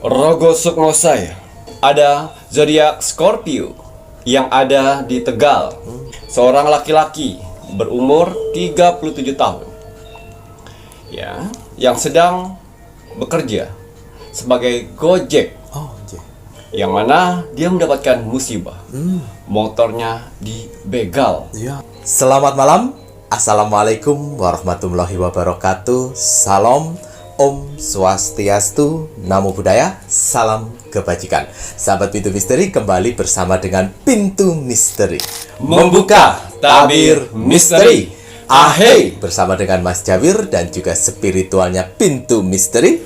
Rogo Sukmo saya. Ada zodiak Scorpio yang ada di Tegal. Seorang laki-laki berumur 37 tahun. Ya, yang sedang bekerja sebagai Gojek. Yang mana dia mendapatkan musibah. Motornya dibegal. Selamat malam. Assalamualaikum warahmatullahi wabarakatuh. Salam Om Swastiastu, Namo Buddhaya, salam kebajikan. Sahabat Pintu Misteri, kembali bersama dengan Pintu Misteri Membuka tabir misteri. Ahey, bersama dengan Mas Jawir dan juga spiritualnya Pintu Misteri,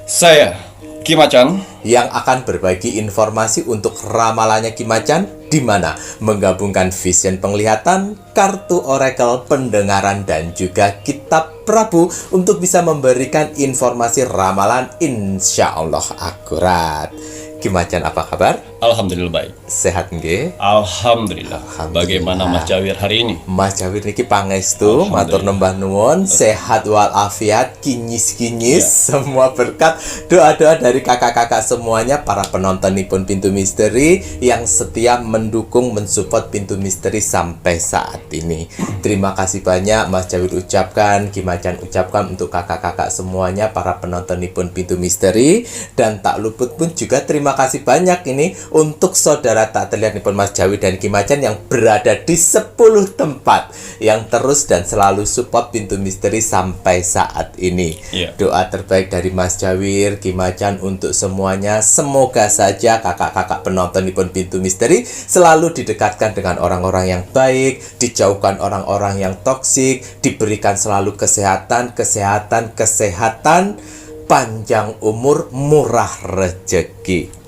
Saya Ki Macan, yang akan berbagi informasi untuk ramalannya Ki Macan, di mana menggabungkan vision penglihatan, kartu oracle pendengaran, dan juga kitab Prabu untuk bisa memberikan informasi ramalan insya Allah akurat. Ki Macan, apa kabar? alhamdulillah baik. Sehat nggih? Alhamdulillah. Bagaimana Mas Jawir hari ini? Mas Jawir niki pangestu, matur nembah nuwun, sehat walafiat, kinyis-kinyis, semua berkat, doa-doa dari kakak-kakak semuanya, para penontonipun Pintu Misteri yang setia mendukung, mensupport Pintu Misteri sampai saat ini. Terima kasih banyak Mas Jawir ucapkan, Ki Macan ucapkan untuk kakak-kakak semuanya, para penontonipun Pintu Misteri, dan tak luput pun juga terima kasih banyak ini untuk saudara tak terlihat nipun Mas Jawi dan Ki Macan yang berada di 10 tempat yang terus dan selalu support Pintu Misteri sampai saat ini. Doa terbaik dari Mas Jawir, Ki Macan untuk semuanya, semoga saja kakak-kakak penonton nipun Pintu Misteri selalu didekatkan dengan orang-orang yang baik, dijauhkan orang-orang yang toksik, diberikan selalu kesehatan, panjang umur, murah rezeki.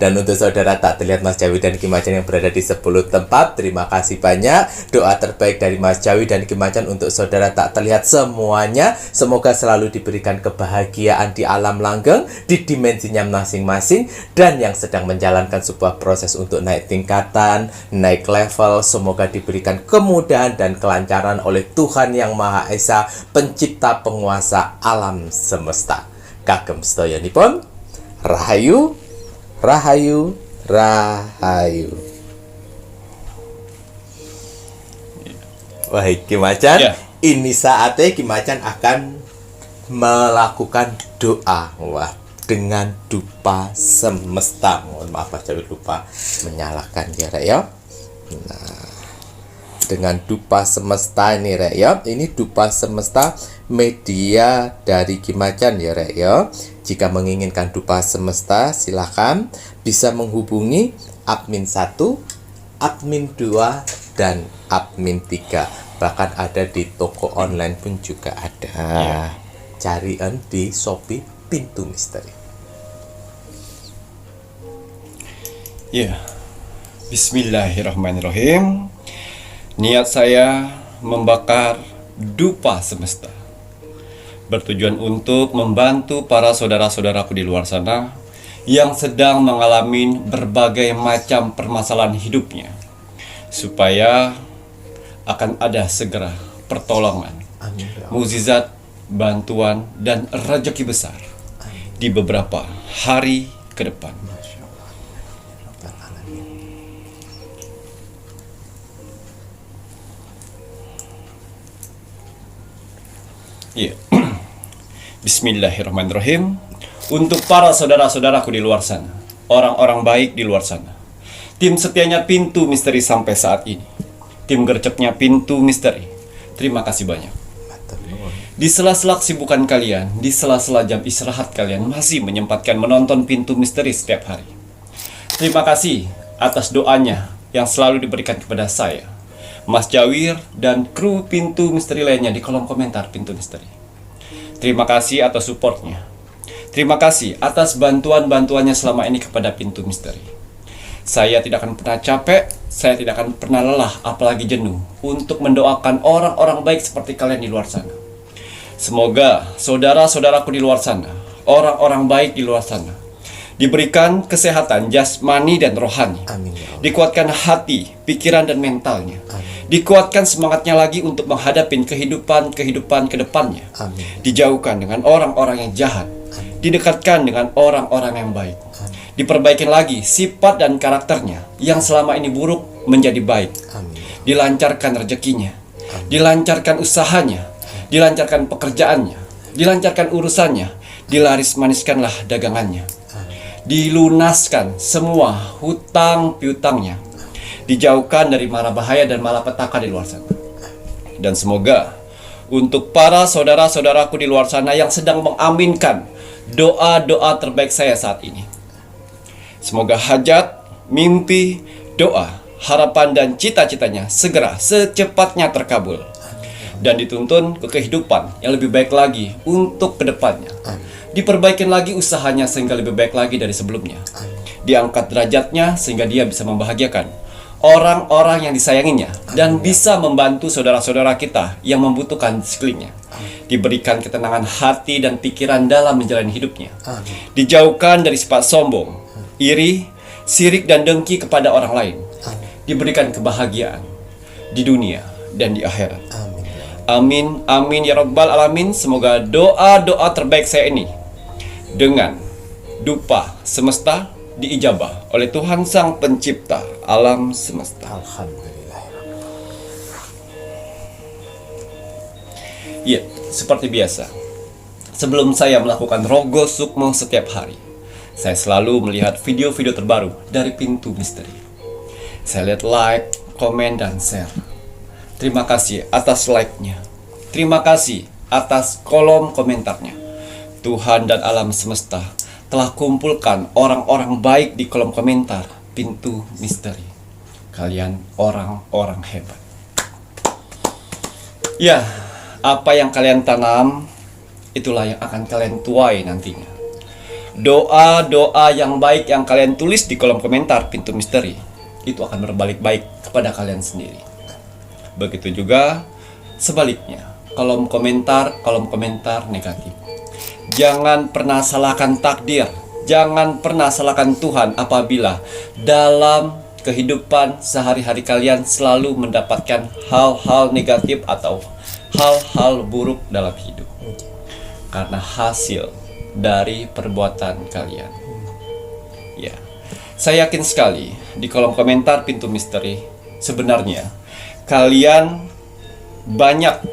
Dan untuk saudara tak terlihat Mas Jawi dan Ki Macan yang berada di 10 tempat, terima kasih banyak. Doa terbaik dari Mas Jawi dan Ki Macan untuk saudara tak terlihat semuanya, semoga selalu diberikan kebahagiaan di alam langgeng, di dimensinya masing-masing, dan yang sedang menjalankan sebuah proses untuk naik tingkatan, naik level, semoga diberikan kemudahan dan kelancaran oleh Tuhan Yang Maha Esa, pencipta penguasa alam semesta. Kagem sedayanipun, rahayu, rahayu, rahayu. Wah, Ki Macan, ini saatnya Ki Macan akan melakukan doa. Wah, dengan dupa semesta. Mohon maaf, Mas Jawi lupa menyalakan ya, Rek ya. Nah, dengan dupa semesta ini, Rek ya. Ini dupa semesta media dari Ki Macan ya, Rek ya. Jika menginginkan dupa semesta, silakan bisa menghubungi admin 1, admin 2, dan admin 3. Bahkan ada di toko online pun juga ada. Carian di Shopee Pintu Misteri. Bismillahirrahmanirrahim. Niat saya membakar dupa semesta, bertujuan untuk membantu para saudara-saudaraku di luar sana yang sedang mengalami berbagai macam permasalahan hidupnya, supaya akan ada segera pertolongan, mukjizat, bantuan, dan rezeki besar di beberapa hari ke depan. Bismillahirrahmanirrahim. Untuk para saudara-saudaraku di luar sana, orang-orang baik di luar sana, tim setianya Pintu Misteri sampai saat ini, tim gercepnya Pintu Misteri, terima kasih banyak. Di sela-sela kesibukan kalian, di sela-sela jam istirahat kalian, masih menyempatkan menonton Pintu Misteri setiap hari. Terima kasih atas doanya yang selalu diberikan kepada saya, Mas Jawir, dan kru Pintu Misteri lainnya di kolom komentar Pintu Misteri. Terima kasih atas supportnya. Terima kasih atas bantuan-bantuannya selama ini kepada Pintu Misteri. Saya tidak akan pernah capek, saya tidak akan pernah lelah, apalagi jenuh, untuk mendoakan orang-orang baik seperti kalian di luar sana. Semoga saudara-saudaraku di luar sana, orang-orang baik di luar sana, diberikan kesehatan jasmani dan rohani. Amin. Dikuatkan hati, pikiran, dan mentalnya. Amin. Dikuatkan semangatnya lagi untuk menghadapi kehidupan ke depannya. Amin. Dijauhkan dengan orang-orang yang jahat. Amin. didekatkan dengan orang-orang yang baik. Diperbaikin lagi sifat dan karakternya yang selama ini buruk menjadi baik. Amin. Dilancarkan rezekinya, dilancarkan usahanya, dilancarkan pekerjaannya, dilancarkan urusannya, dilaris maniskanlah dagangannya, dilunaskan semua hutang piutangnya, dijauhkan dari mara bahaya dan malapetaka di luar sana. Dan semoga untuk para saudara-saudaraku di luar sana yang sedang mengaminkan doa-doa terbaik saya saat ini, semoga hajat, mimpi, doa, harapan dan cita-citanya segera secepatnya terkabul dan dituntun ke kehidupan yang lebih baik lagi untuk kedepannya. Diperbaikin lagi usahanya sehingga lebih baik lagi dari sebelumnya. Diangkat derajatnya sehingga dia bisa membahagiakan orang-orang yang disayanginya dan bisa membantu saudara-saudara kita yang membutuhkan di sekelilingnya. Diberikan ketenangan hati dan pikiran dalam menjalani hidupnya. Dijauhkan dari sifat sombong, iri, sirik dan dengki kepada orang lain. Diberikan kebahagiaan di dunia dan di akhirat. Amin, amin ya rabbal alamin. Semoga doa-doa terbaik saya ini dengan dupa semesta diijabah oleh Tuhan Sang Pencipta alam semesta. Alhamdulillah. Ya, seperti biasa, sebelum saya melakukan Rogo Sukmo setiap hari, saya selalu melihat video-video terbaru dari Pintu Misteri. Saya lihat like, komen, dan share. Terima kasih atas like-nya. Terima kasih atas kolom komentarnya. Tuhan dan alam semesta telah kumpulkan orang-orang baik di kolom komentar Pintu Misteri. Kalian orang-orang hebat. Ya, apa yang kalian tanam, itulah yang akan kalian tuai nantinya. Doa-doa yang baik yang kalian tulis di kolom komentar Pintu Misteri, itu akan berbalik baik kepada kalian sendiri. Begitu juga sebaliknya, kolom komentar negatif. Jangan pernah salahkan takdir, jangan pernah salahkan Tuhan apabila dalam kehidupan sehari-hari kalian selalu mendapatkan hal-hal negatif atau hal-hal buruk dalam hidup. Karena hasil dari perbuatan kalian. Ya, saya yakin sekali di kolom komentar Pintu Misteri, sebenarnya kalian banyak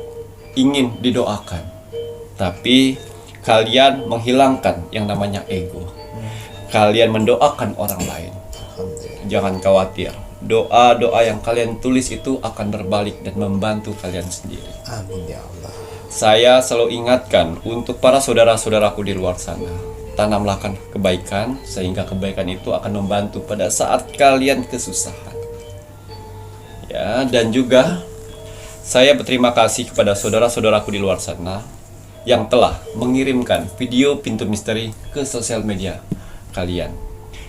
ingin didoakan, tapi kalian menghilangkan yang namanya ego. Kalian mendoakan orang lain. Jangan khawatir, doa-doa yang kalian tulis itu akan berbalik dan membantu kalian sendiri. Amin ya Allah. Saya selalu ingatkan untuk para saudara-saudaraku di luar sana, tanamlah kebaikan sehingga kebaikan itu akan membantu pada saat kalian kesusahan. Ya, dan juga saya berterima kasih kepada saudara-saudaraku di luar sana yang telah mengirimkan video Pintu Misteri ke sosial media kalian.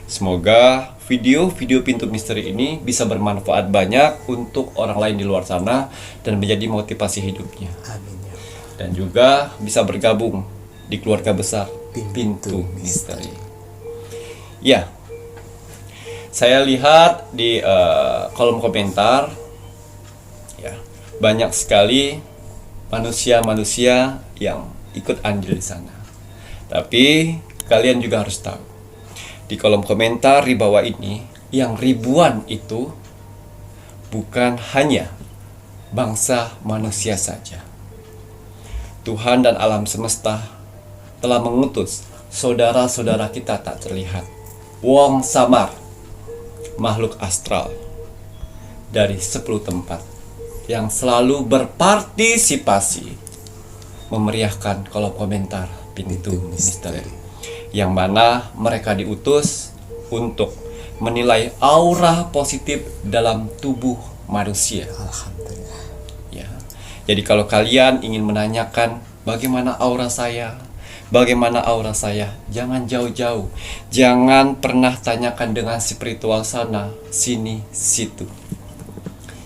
Semoga video-video Pintu Misteri ini bisa bermanfaat banyak untuk orang lain di luar sana dan menjadi motivasi hidupnya. Amin ya. Dan juga bisa bergabung di keluarga besar Pintu Misteri. Ya, saya lihat di kolom komentar, ya, banyak sekali manusia-manusia yang ikut andil di sana. Tapi kalian juga harus tahu, di kolom komentar di bawah ini yang ribuan itu bukan hanya bangsa manusia saja. Tuhan dan alam semesta telah mengutus saudara-saudara kita tak terlihat, wong samar, makhluk astral dari 10 tempat yang selalu berpartisipasi memeriahkan kolom komentar Pintu Misteri, yang mana mereka diutus untuk menilai aura positif dalam tubuh manusia. Alhamdulillah. Ya. Jadi kalau kalian ingin menanyakan bagaimana aura saya, jangan jauh-jauh. Jangan pernah tanyakan dengan spiritual sana, sini, situ.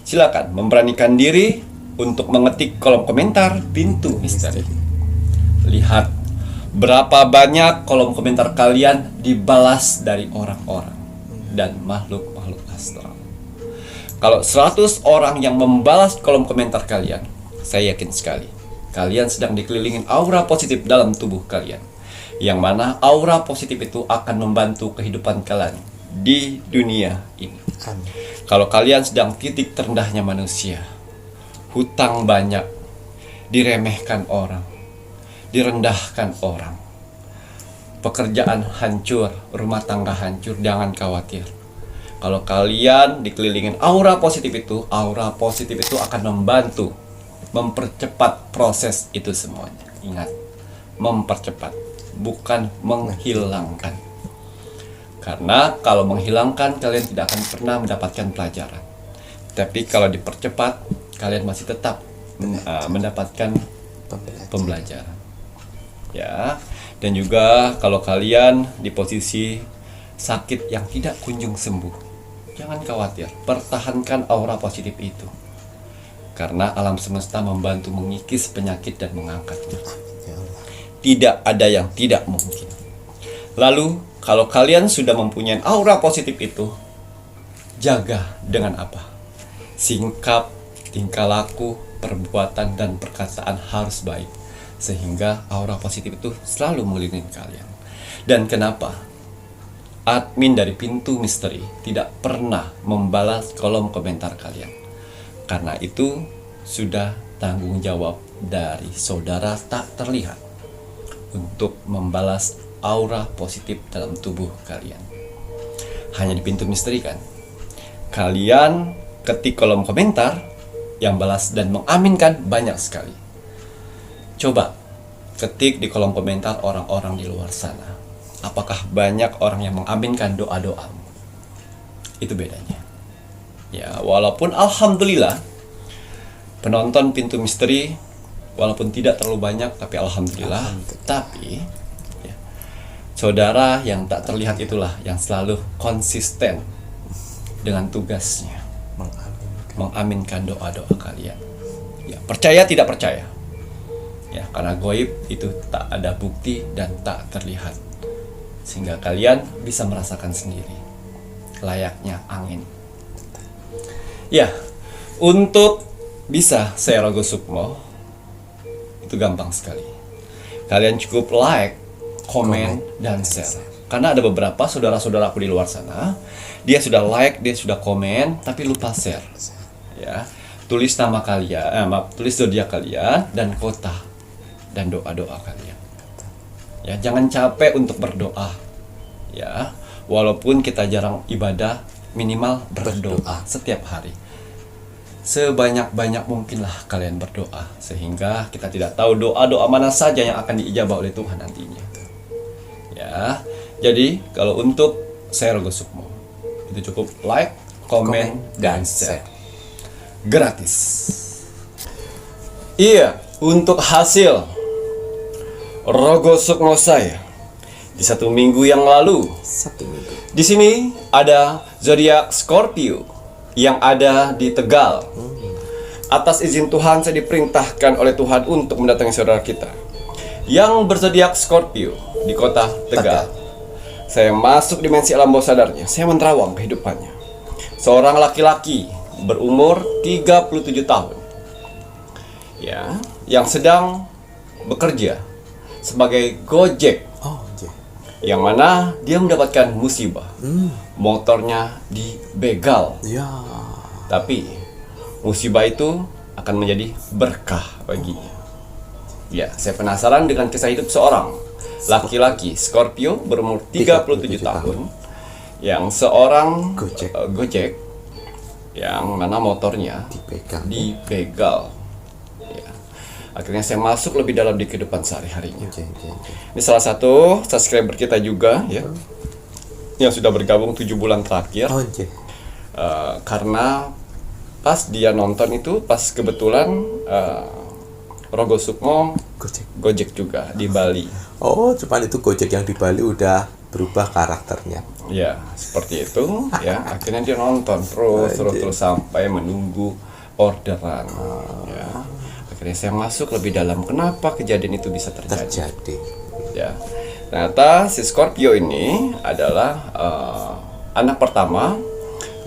Silakan memberanikan diri untuk mengetik kolom komentar Pintu Misteri. Lihat berapa banyak kolom komentar kalian dibalas dari orang-orang dan makhluk-makhluk astral. Kalau 100 orang yang membalas kolom komentar kalian, saya yakin sekali kalian sedang dikelilingin aura positif dalam tubuh kalian. Yang mana aura positif itu akan membantu kehidupan kalian di dunia ini. Amin. Kalau kalian sedang titik terendahnya manusia, hutang banyak, diremehkan orang, direndahkan orang, pekerjaan hancur, rumah tangga hancur, jangan khawatir. Kalau kalian dikelilingin aura positif itu akan membantu mempercepat proses itu semuanya. Ingat, mempercepat, bukan menghilangkan. Karena kalau menghilangkan, kalian tidak akan pernah mendapatkan pelajaran. Tapi kalau dipercepat, kalian masih tetap mendapatkan pembelajaran. Ya, dan juga kalau kalian di posisi sakit yang tidak kunjung sembuh, jangan khawatir, pertahankan aura positif itu. Karena alam semesta membantu mengikis penyakit dan mengangkatnya. Tidak ada yang tidak mungkin. Lalu, kalau kalian sudah mempunyai aura positif itu, jaga dengan apa? Sikap, tingkah laku, perbuatan, dan perkataan harus baik. Sehingga aura positif itu selalu mengelilingi kalian. Dan kenapa admin dari Pintu Misteri tidak pernah membalas kolom komentar kalian? Karena itu sudah tanggung jawab dari saudara tak terlihat untuk membalas aura positif dalam tubuh kalian. Hanya di Pintu Misteri kan? Kalian ketik kolom komentar, yang balas dan mengaminkan banyak sekali. Coba ketik di kolom komentar orang-orang di luar sana. Apakah banyak orang yang mengaminkan doa-doamu? Itu bedanya. Ya, walaupun alhamdulillah penonton Pintu Misteri walaupun tidak terlalu banyak, tapi alhamdulillah. Tapi ya, saudara yang tak terlihat itulah yang selalu konsisten dengan tugasnya, mengaminkan doa-doa kalian. Ya, percaya tidak percaya. Ya, karena goib itu tak ada bukti dan tak terlihat. Sehingga kalian bisa merasakan sendiri layaknya angin. Ya, untuk bisa saya Rogo Sukmo itu gampang sekali. Kalian cukup like, komen, dan share. Karena ada beberapa saudara-saudaraku di luar sana, dia sudah like, dia sudah komen, tapi lupa share. Ya, tulis nama kalian, tulis zodiak kalian dan kota dan doa-doa kalian. Ya, jangan capek untuk berdoa. Ya, walaupun kita jarang ibadah, minimal berdoa setiap hari. Sebanyak-banyak mungkinlah kalian berdoa, sehingga kita tidak tahu doa-doa mana saja yang akan diijabah oleh Tuhan nantinya. Ya, jadi kalau untuk saya Rogo Sukmo itu cukup like, komen, dan share. Gratis. Iya, untuk hasil Rogo Sukmo saya di 1 minggu yang lalu. 1 minggu. Di sini ada zodiak Scorpio yang ada di Tegal. Atas izin Tuhan, saya diperintahkan oleh Tuhan untuk mendatangi saudara kita yang berzodiak Scorpio di kota Tegal. Saya masuk dimensi alam bawah sadarnya. Saya menerawang kehidupannya. Seorang laki-laki berumur 37 tahun. Ya, yang sedang bekerja sebagai Gojek. Yang mana dia mendapatkan musibah. Motornya dibegal. Ya. Tapi musibah itu akan menjadi berkah baginya. Ya, saya penasaran dengan kisah hidup seorang laki-laki Scorpio berumur 37 tahun yang seorang Gojek yang mana motornya dibegal. Ya. Akhirnya saya masuk lebih dalam di kehidupan sehari-harinya. Ini salah satu subscriber kita juga ya, yang sudah bergabung 7 bulan terakhir. Karena pas dia nonton itu, pas kebetulan Rogo Sukmo Gojek juga di Bali. Oh, cuman itu Gojek yang di Bali udah berubah karakternya. Ya, seperti itu ya. Akhirnya dia nonton terus sampai menunggu orderan. Ya. Akhirnya saya masuk lebih dalam kenapa kejadian itu bisa terjadi. Ya. Ternyata si Scorpio ini adalah anak pertama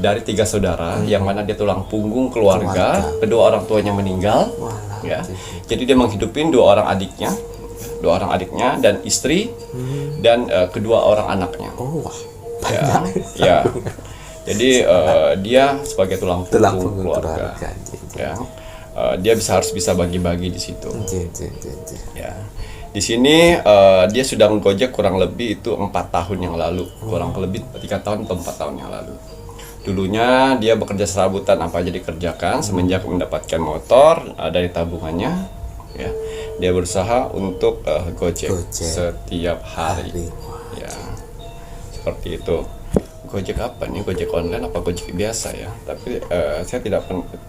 dari 3 saudara, yang mana dia tulang punggung keluarga. Kedua orang tuanya meninggal. Ya. Jadi dia menghidupin 2 orang adiknya dua orang adiknya dan istri dan kedua orang anaknya. Oh, wah. Ya, Banyak. ya. Jadi dia sebagai tulang Tulang punggung punggung keluarga. keluarga. Ya. Dia harus bisa bagi-bagi di situ. Nggih. Ya. Di sini dia sudah menggojek kurang lebih itu 4 tahun yang lalu, kurang lebih 3 tahun atau 4 tahun yang lalu. Dulunya dia bekerja serabutan apa aja dikerjakan, semenjak mendapatkan motor dari tabungannya, ya dia berusaha untuk gojek setiap hari. Ya, seperti itu. Gojek apa nih? Gojek online apa Gojek biasa ya? Tapi saya tidak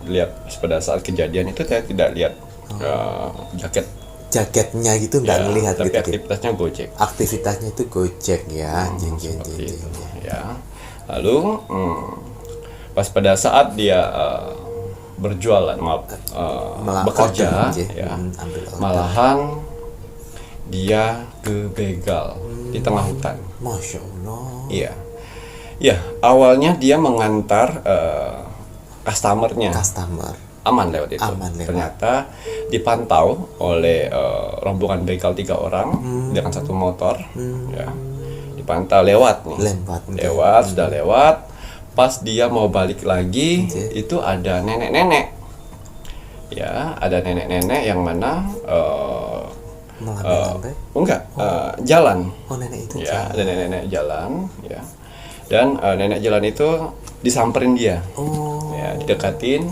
lihat pada saat kejadian itu, saya tidak lihat Jaketnya gitu nggak ngelihat tapi gitu. aktivitasnya Gojek. Aktivitasnya itu Gojek ya. Seperti itu, ya. Lalu pas pada saat dia berjualan, bekerja, ya, malahan dia kebegal di tengah hutan. Masya Allah. Iya, ya awalnya dia mengantar customer. Aman lewat itu. Ternyata dipantau oleh rombongan begal 3 orang dengan 1 motor, ya. Dipantau lewat nih. Sudah lewat. Pas dia mau balik lagi, itu ada nenek-nenek. Ya, ada nenek-nenek yang mana jalan. Oh, nenek itu. Ya, ada nenek-nenek jalan, ya. Dan nenek jalan itu disamperin dia. Ya, didekatin.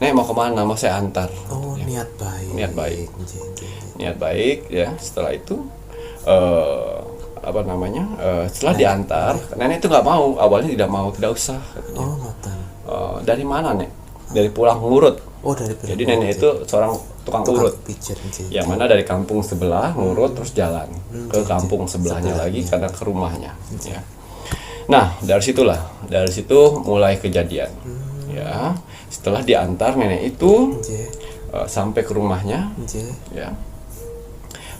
Nek mau kemana? Mau saya antar. Oh, ya. Niat baik. Niat baik, ya. Setelah itu setelah diantar, nenek itu nggak mau, awalnya tidak usah. Dari mana, Nek? Dari pulang ngurut. Jadi nenek itu seorang tukang urut. Yang mana dari kampung sebelah ngurut terus jalan ke kampung sebelahnya lagi karena ke rumahnya. Ya. Nah, dari situ mulai kejadian. Ya, setelah diantar nenek itu sampai ke rumahnya, ya.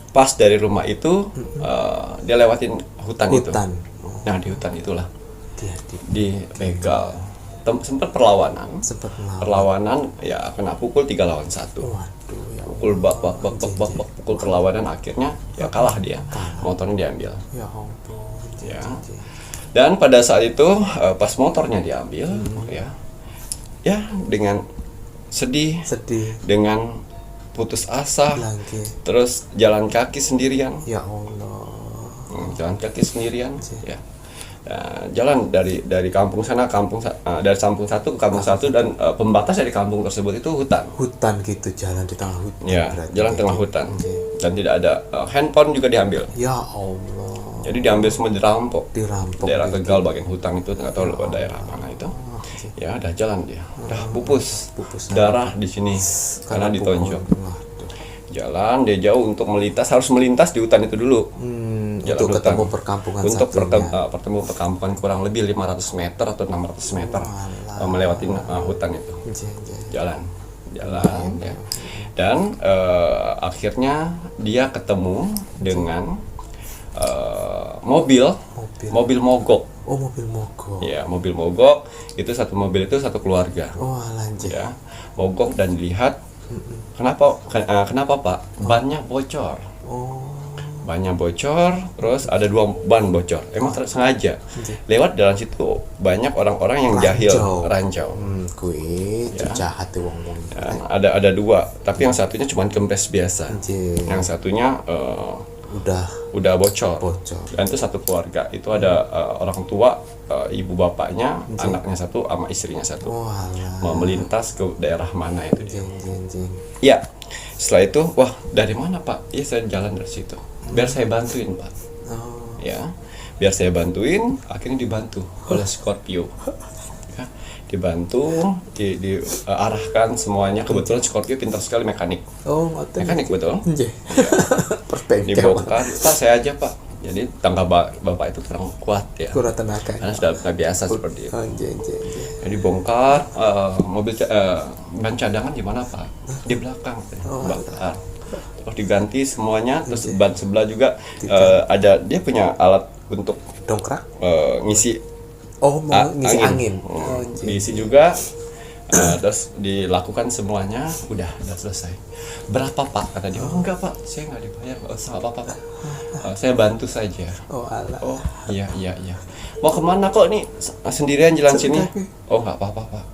Pas dari rumah itu dia lewatin hutan itu. Nah, di hutan itulah dibegal. Sempat perlawanan. Ya kena pukul 3 lawan 1. Pukul bak pukul perlawanan, akhirnya ya kalah dia. Motornya diambil. Ya. Dan pada saat itu pas motornya diambil, ya dengan sedih, dengan putus asa, terus jalan kaki sendirian. Ya Allah. Jalan kaki sendirian, ya. Jalan dari kampung sana, dari kampung satu ke kampung satu, dan pembatas dari kampung tersebut itu hutan gitu, jalan di tengah hutan. Ya, jalan tengah hutan. Dan tidak ada handphone juga diambil. Ya Allah. Jadi diambil semua, dirampok. Daerah gitu. Tegal bagian hutan itu, nggak tahu daerah mana itu. Ya, udah jalan dia, udah pupus darah di sini karena ditonjok. Jalan dia jauh untuk harus melintas di hutan itu dulu. Untuk ketemu perkampungan pertemu perkampungan kurang lebih 500 meter atau 600 meter melewati hutan itu. Jalan ya. Dan akhirnya dia ketemu dengan mobil mogok. Oh, mobil mogok. Ya, mobil mogok itu satu mobil itu satu keluarga. Oh, lanjut. Ya, mogok dan dilihat. Kenapa Pak? Bannya bocor. Bannya bocor, terus ada 2 ban bocor. Emang sengaja. Lewat jalan situ banyak orang-orang yang jahil, rancau. Jahat tuh wong-wong. Ada 2, tapi yang satunya cuma kempes biasa. Yang satunya udah bocor. Dan itu satu keluarga. Itu ada orang tua, ibu bapaknya, anaknya 1 sama istrinya 1. Mau melintas ke daerah mana itu dia. Ya, setelah itu, wah dari mana Pak? Iya, saya jalan dari situ. Biar saya bantuin Pak. Ya, biar saya bantuin. Akhirnya dibantu oleh Scorpio. Ya, dibantu, diarahkan semuanya. Kebetulan Scorpio pintar sekali mekanik. Mekanik betul. Dibongkar, Pak saya aja Pak. Jadi tangga bapak itu kurang kuat ya. Kurang tenaga. Karena sudah biasa seperti itu. Jadi bongkar mobil ban cadangan di mana Pak? Di belakang. Bakar. Terus diganti semuanya. Terus ban sebelah juga ada, dia punya alat untuk dongkrak. Ngisi ngisi angin. Diisi juga. Terus dilakukan semuanya, udah selesai. Berapa Pak? Kata dia. Oh enggak Pak, saya nggak dibayar. Oh, usah apa-apa Pak. Saya bantu saja. Oh alah. Oh iya. Mau kemana kok nih sendirian jalan sini? Oh nggak apa-apa Pak.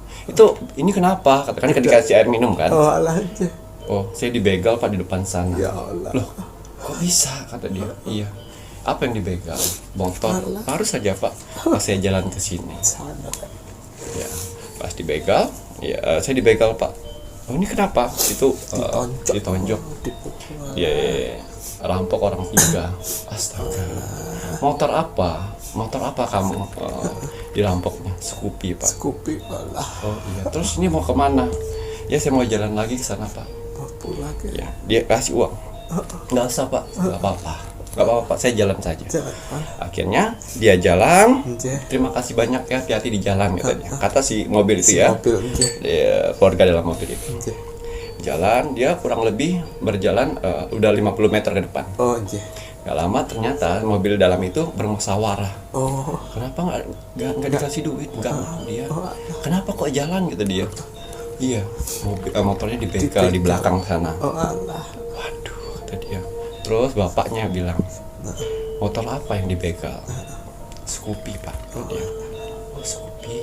Ini kenapa? Katakan kan dikasih air minum kan? Oh alah aja. Oh saya dibegal Pak di depan sana. Ya Allah. Loh kok bisa? Kata dia. Iya. Apa yang dibegal? Motor. Harus saja Pak. Pas saya jalan ke sini. Ya, pas dibegal, ya saya dibegal Pak. Oh ini kenapa? Itu ditonjok. Ya, rampok orang 3. Astaga. Motor apa kamu dirampoknya? Scoopy Pak. Scoopy malah. Oh iya. Terus ini mau kemana? Ya saya mau jalan lagi ke sana Pak. Pulang Ya, dia kasih uang. Nggak usah Pak. Nggak apa-apa Pak, saya jalan saja. Akhirnya dia jalan. Terima kasih banyak ya, hati-hati di jalan katanya. Kata si mobil itu ya. Dia, keluarga dalam mobil itu. Jalan, dia kurang lebih berjalan udah 50 meter ke depan. Oh, Gak lama ternyata mobil dalam itu bermusyawarah. Oh. Kenapa nggak dikasih duit? Nggak mau dia. Kenapa kok jalan gitu dia? Iya, motornya dibegal di belakang sana. Oh Allah. Waduh, kata dia. Terus bapaknya bilang, motor apa yang dibegal? Scoopy Pak. Dia, oh Scoopy.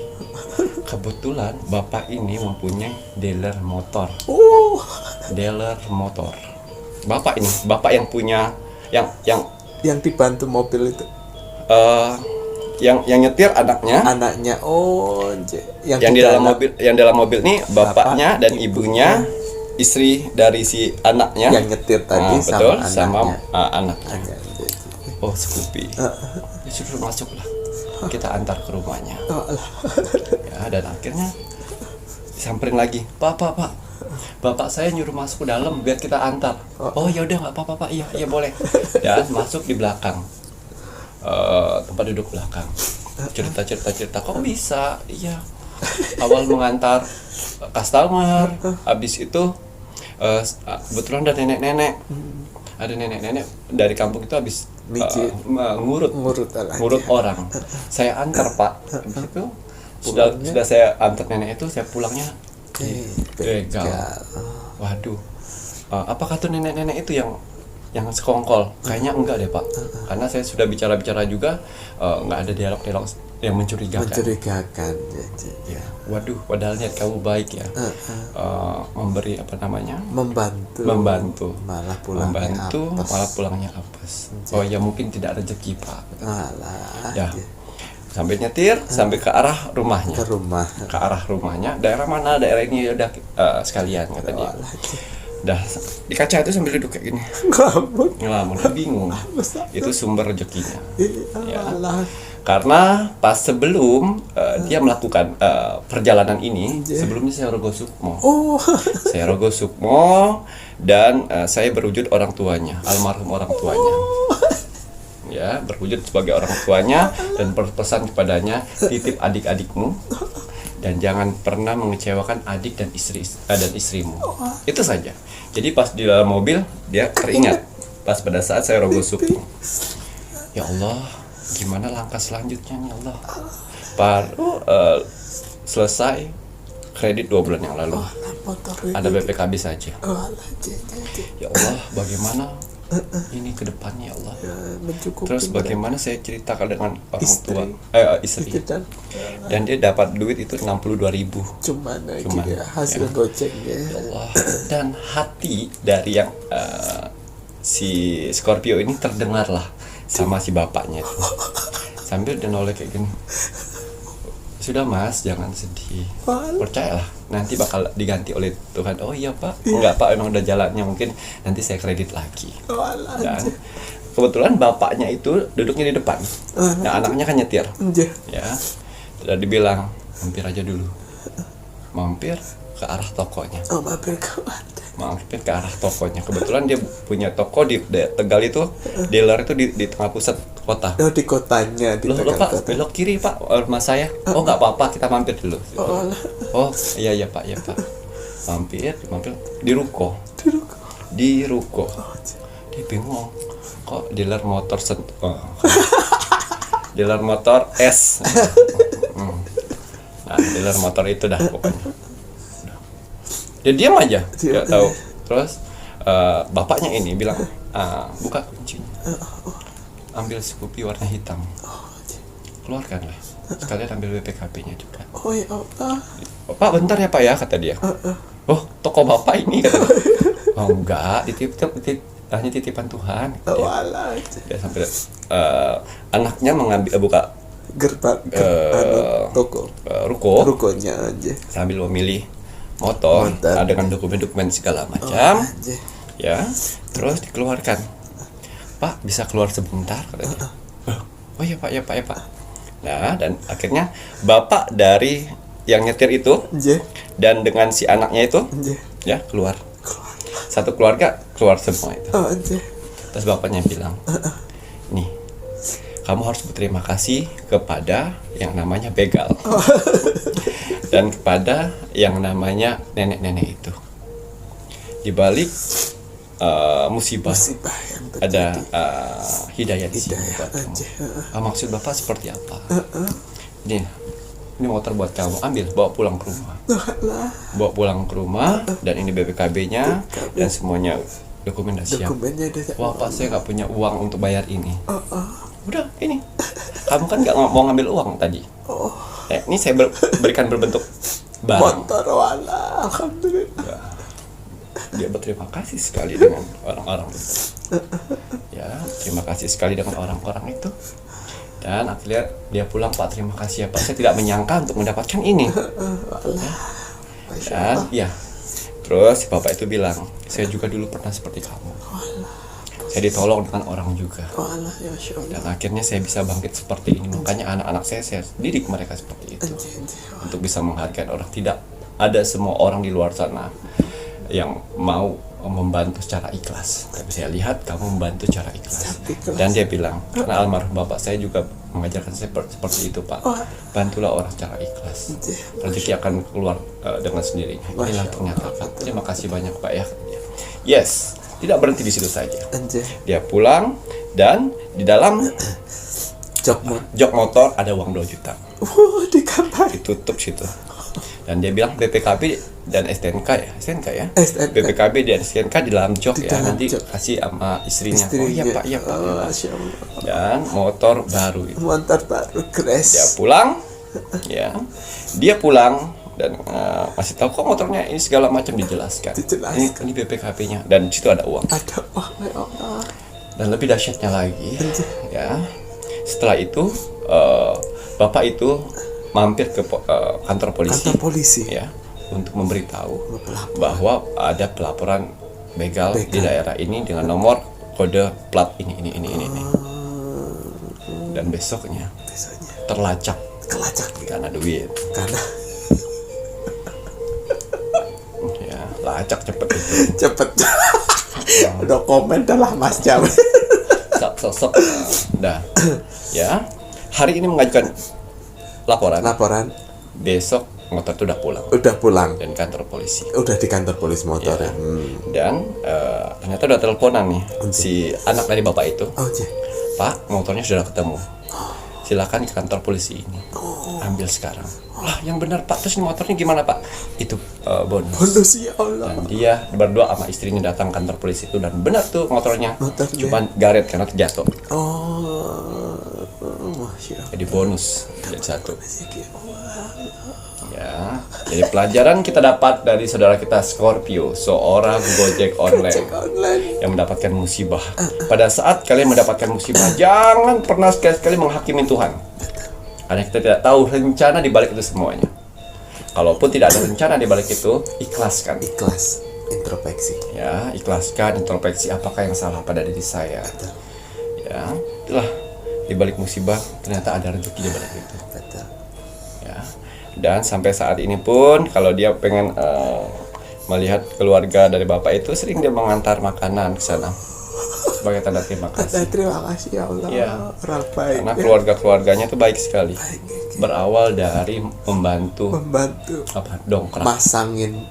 Kebetulan bapak ini mempunyai dealer motor. Dealer motor. Bapak yang punya, yang dibantu mobil itu. Yang nyetir anaknya. Oh, yang di dalam mobil nih bapaknya dan ibunya. Istri dari si anaknya yang nyetir tadi sama anaknya. Oh Scoopy. Ya sudah masuklah. Kita antar ke rumahnya. Ya, dan akhirnya disamperin lagi. Pak. Bapak saya nyuruh masuk ke dalam biar kita antar. Oh ya udah nggak apa-apa Pak. Iya boleh. Dan masuk di belakang. Tempat duduk belakang. Cerita kok bisa? Iya. Awal mengantar customer, habis itu kebetulan ada nenek-nenek. Ada nenek-nenek dari kampung itu habis ngurut orang. Saya antar Pak. Habis itu sudah saya antar nenek itu, saya pulangnya begal. Waduh. Apakah tuh nenek-nenek itu yang sekongkol? Kayaknya enggak deh Pak. Karena saya sudah bicara juga, nggak ada dialog yang mencurigakan. Ya. Waduh, padahal niat kamu baik ya. Memberi membantu. Malah pulangnya apes. Oh ya mungkin tidak rezeki Pak. Ya. Sampai nyetir, sampai ke arah rumahnya. Ke arah rumahnya. Daerah mana? Daerah ini udah sekalian kata dia. Dah di kaca itu sambil duduk kayak gini. Ngelamun, bingung. Itu sumber rezekinya. Ya. Karena pas sebelum dia melakukan perjalanan ini, sebelumnya saya rogo sukmo. Saya rogo sukmo dan saya berwujud orang tuanya, almarhum orang tuanya. Ya, berwujud sebagai orang tuanya dan berpesan kepadanya, titip adik-adikmu dan jangan pernah mengecewakan adik dan istrimu. Itu saja. Jadi pas di dalam mobil dia teringat pas pada saat saya rogo sukmo. Ya Allah, gimana langkah selanjutnya nih Allah? Selesai kredit 2 bulan yang lalu. Ada BPKB saja. Ya Allah, bagaimana ini ke depannya ya Allah? Terus bagaimana saya ceritakan dengan orang tua, istri. Dan dia dapat duit itu 62.000. Cuman hasil gocengnya. Ya Allah. Dan hati dari yang si Scorpio ini terdengarlah sama si bapaknya itu. Sambil dia noleh kayak gini. Sudah Mas, jangan sedih. Percayalah, nanti bakal diganti oleh Tuhan. Oh iya Pak, enggak Pak, emang udah jalannya, mungkin nanti saya kredit lagi. Dan kebetulan bapaknya itu duduknya di depan. Nah anaknya kan nyetir. Ya, sudah dibilang mampir aja dulu. Mampir ke arah tokonya. Mampir ke arah tokonya. Kebetulan dia punya toko di Tegal itu, dealer itu di tengah pusat kota. Di kotanya. Loh Pak, belok kiri Pak, rumah saya. Oh nggak apa-apa, kita mampir dulu. Oh iya Pak, ya Pak. Mampir di ruko. Dia bingung, kok dealer motor dealer motor S. Nah, dealer motor itu dah pokoknya. Dia diam aja, Diam. nggak tahu. Terus bapaknya ini bilang, buka kuncinya, ambil Scoopy warna hitam, keluarkanlah, sekalian ambil BPKB-nya juga. Oh ya Allah. Pak bentar ya Pak ya, kata dia. Oh, toko bapak ini, kata dia. Oh enggak, hanya titipan Tuhan. Oh alah. Dia sampai anaknya mengambil buka Gerbang toko. Rukonya aja. sambil memilih motor dengan dokumen-dokumen segala macam. Aja. Ya, terus dikeluarkan. Pak, bisa keluar sebentar, katanya. Oh ya Pak. Nah, dan akhirnya bapak dari yang nyetir itu Aja. dan dengan si anaknya itu Aja. ya keluar. Satu keluarga keluar semua itu. Oh aja. Terus bapaknya bilang, nih, kamu harus berterima kasih kepada yang namanya begal dan kepada yang namanya nenek-nenek itu. Di balik musibah yang ada hidayah di sini Hidayah buat kamu. aja. Maksud bapak seperti apa? Ini motor buat kamu, ambil, bawa pulang ke rumah. Bawa pulang ke rumah, dan ini BPKB-nya dan semuanya dokumentasi. Dokumennya ada. Wah Pak, saya nggak punya uang untuk bayar ini. Udah, ini. Kamu kan nggak mau ngambil uang tadi. Ini saya berikan berbentuk barang. Motor wala. Alhamdulillah. Dia berterima kasih sekali dengan orang-orang itu. Ya, terima kasih sekali dengan orang-orang itu. Dan akhirnya dia pulang, Pak, terima kasih ya Pak, saya tidak menyangka untuk mendapatkan ini. Dan ya, terus si bapak itu bilang, saya juga dulu pernah seperti kamu. Saya ditolong dengan orang juga. Dan akhirnya saya bisa bangkit seperti ini. Makanya anak-anak saya didik mereka seperti itu. Untuk bisa menghargai orang. Tidak ada semua orang di luar sana yang mau membantu secara ikhlas. Tapi saya lihat kamu membantu secara ikhlas. Dan dia bilang, karena almarhum bapak saya juga mengajarkan saya seperti itu Pak. Bantulah orang secara ikhlas. Rezeki akan keluar dengan sendirinya. Inilah ternyata Pak. Terima kasih banyak Pak ya. Yes, tidak berhenti di situ saja. Dia pulang dan di dalam jok motor ada uang 2 juta. Di kamar. Ditutup situ. Dan dia bilang BPKB dan STNK ya. STNK. BPKB dan STNK di dalam jok Di ya. dalam Nanti jok. kasih sama istrinya. Oh iya Pak, iya Pak. Oh, Masya Allah. Dan motor baru itu. Motor baru Dia crash. pulang, ya. Dia pulang dan masih tahu kok motornya ini segala macam dijelaskan. Ini BPKB-nya dan di situ ada uang. Ada uang ya Allah. Dan lebih dahsyatnya lagi, ya. Setelah itu bapak itu mampir ke kantor polisi. Kantor polisi. Ya, untuk memberitahu bahwa ada pelaporan begal di daerah ini dengan nomor kode plat ini. Dan besoknya terlacak karena duit. Karena Ya, lacak cepet itu. cepet. Udah komen dah lah Mas Jam. Sok. Dah. Ya. Hari ini mengajukan laporan. Besok motor itu udah pulang dan kantor polisi. Udah di kantor polisi motor ya. Dan ternyata udah teleponan nih si anak dari bapak itu. Pak, motornya sudah ketemu. Silakan ke kantor polisi ini. Ambil sekarang. Lah, yang benar Pak. Terus motornya gimana Pak? Itu bonus. Bonus ya Allah. Dan dia berdua sama istrinya datang kantor polisi itu dan benar tuh motornya. Cuman garet karena terjatuh. Masya Allah. Jadi bonus jadi 1. Ya, jadi pelajaran kita dapat dari saudara kita Scorpio, seorang Gojek online yang mendapatkan musibah. Pada saat kalian mendapatkan musibah, jangan pernah sekali-sekali menghakimi Tuhan. Karena kita tidak tahu rencana di balik itu semuanya. Kalaupun tidak ada rencana di balik itu, ikhlaskan. Ikhlas, introspeksi. Ya, ikhlaskan, introspeksi apakah yang salah pada diri saya. Ya, itulah di balik musibah ternyata ada rezeki di balik itu. Ya. Dan sampai saat ini pun kalau dia pengen melihat keluarga dari bapak itu, sering dia mengantar makanan ke sana sebagai tanda terima kasih. Terima kasih ya Allah. Ya. Orang baik. Karena keluarga-keluarganya itu baik sekali. Berawal dari membantu apa dongkrak. Masangin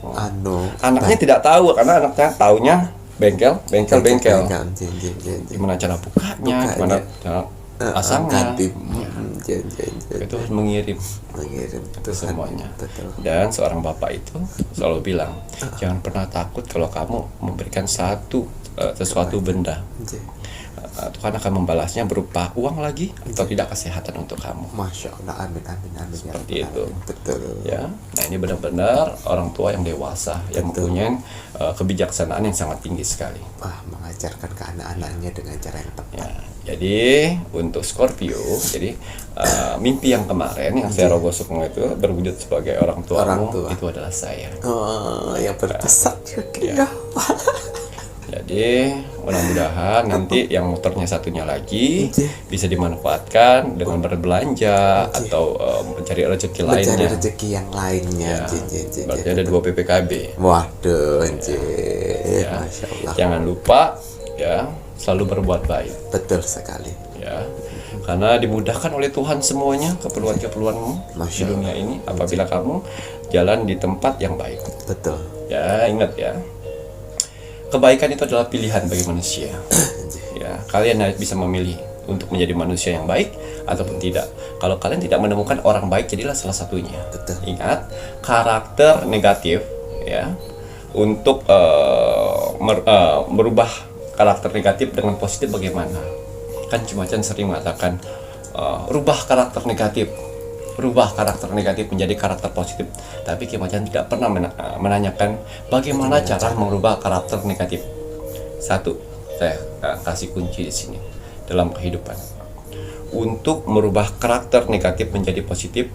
Anaknya tidak tahu karena anaknya taunya bengkel. Gimana cara bukanya, gimana cara pasangnya. Tuhan mengirim Tuhan semuanya. betul. Dan seorang bapak itu selalu bilang, jangan pernah takut kalau kamu memberikan sesuatu benda. Tuhan akan membalasnya berupa uang lagi atau tidak kesehatan untuk kamu. Masya Allah, amin Seperti ya itu. Rabbal Alamin. Betul. Ya, nah ini benar-benar orang tua yang dewasa yang mempunyai kebijaksanaan yang sangat tinggi sekali. Wah, mengajarkan ke anak-anaknya dengan cara yang tepat. Ya, jadi untuk Scorpio, jadi mimpi yang kemarin yang saya rogoh sukmo itu berwujud sebagai orang tuamu, itu adalah saya. Oh, yang berpesan Ya. Jadi mudah-mudahan nanti yang motornya satunya lagi bisa dimanfaatkan dengan berbelanja atau mencari rezeki lainnya. Mencari rezeki yang lainnya. Berarti ada 2 PPKB. Waduh, Ya. Masya Allah. Jangan lupa ya selalu berbuat baik. Betul sekali. Ya, karena dimudahkan oleh Tuhan semuanya keperluan-keperluanmu Masya di dunia ini apabila kamu jalan di tempat yang baik. Betul. Ya, ingat ya. Kebaikan itu adalah pilihan bagi manusia. Ya, kalian bisa memilih untuk menjadi manusia yang baik ataupun tidak. Kalau kalian tidak menemukan orang baik, jadilah salah satunya. Betul. Ingat, karakter negatif ya untuk merubah karakter negatif dengan positif bagaimana? Kan Cimacan sering mengatakan rubah karakter negatif menjadi karakter positif. Tapi Cimacan tidak pernah menanyakan bagaimana cara merubah karakter negatif. Satu, saya kasih kunci di sini dalam kehidupan. Untuk merubah karakter negatif menjadi positif,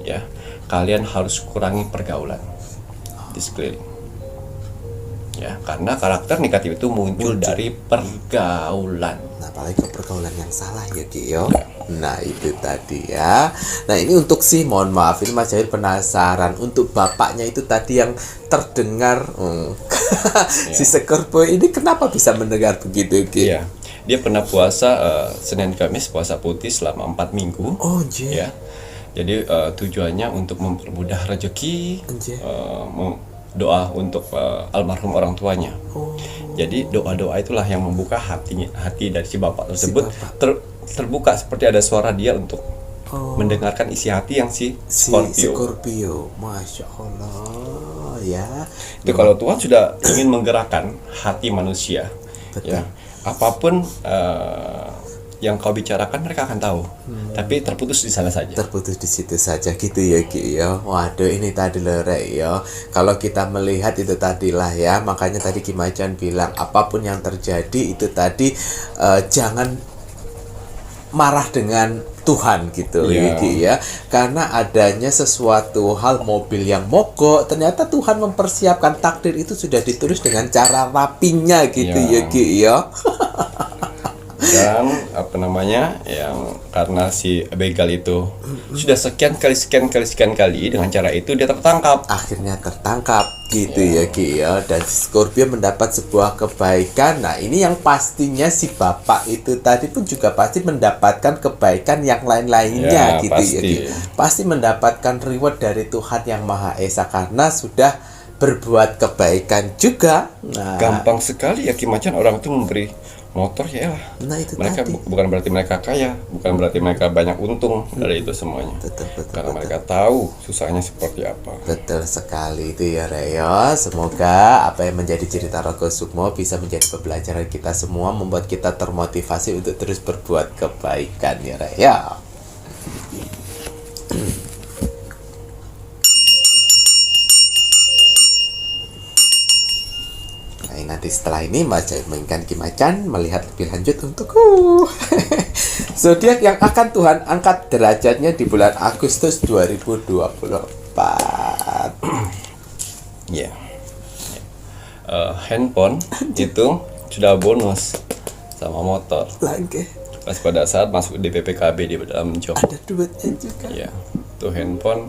ya, kalian harus kurangi pergaulan di sekeliling. Ya, karena karakter negatif itu muncul dari pergaulan. Nah, apalagi pergaulan yang salah ya Ki yo. Nah, itu tadi ya. Nah, ini untuk mohon maaf ini Mas Jahil penasaran untuk bapaknya itu tadi yang terdengar si Scorpio ini kenapa bisa mendengar begitu Ki? Iya. Dia pernah puasa Senin Kamis puasa putih selama 4 minggu. Oh, iya. Ya. Jadi tujuannya untuk mempermudah rezeki, doa untuk almarhum orang tuanya. Jadi doa-doa itulah yang membuka hati dari si bapak tersebut terbuka seperti ada suara dia untuk mendengarkan isi hati yang si Scorpio. Masya Allah ya. Itu kalau Tuhan sudah ingin menggerakkan hati manusia, ya apapun yang kau bicarakan mereka akan tahu, tapi terputus di sana saja. Terputus di situ saja gitu ya Ki ya. Waduh ini tadi lerek ya. Kalau kita melihat itu tadilah ya, makanya tadi Ki Macan bilang apapun yang terjadi itu tadi jangan marah dengan Tuhan gitu ya Ki ya. Karena adanya sesuatu hal mobil yang mogok, ternyata Tuhan mempersiapkan takdir itu sudah ditulis dengan cara rapinya gitu ya Ki ya. Dan yang karena si begal itu sudah sekian kali dengan cara itu dia tertangkap. Akhirnya tertangkap gitu ya Ki ya. Dan si Scorpio mendapat sebuah kebaikan. Nah, ini yang pastinya si bapak itu tadi pun juga pasti mendapatkan kebaikan yang lain-lainnya gitu pasti. Ya Ki. Pasti mendapatkan reward dari Tuhan yang Maha Esa karena sudah berbuat kebaikan juga. Nah, gampang sekali ya Ki Macan orang itu memberi motor ya lah. Nah, itu mereka tadi. bukan berarti mereka kaya, bukan berarti mereka banyak untung dari itu semuanya. Betul, karena mereka tahu susahnya seperti apa. Betul sekali itu ya Reyo. Semoga apa yang menjadi cerita Rogo Sukmo bisa menjadi pembelajaran kita semua, membuat kita termotivasi untuk terus berbuat kebaikan ya Reyo. Nanti setelah ini Mas Jahil menginginkan Ki Macan melihat lebih lanjut untukku. Zodiak yang akan Tuhan angkat derajatnya di bulan Agustus 2024. Ya. Handphone itu sudah bonus sama motor. Lagi. Pas pada saat masuk di PPKB di dalam job. Ada duitnya juga. Ya. Tuh handphone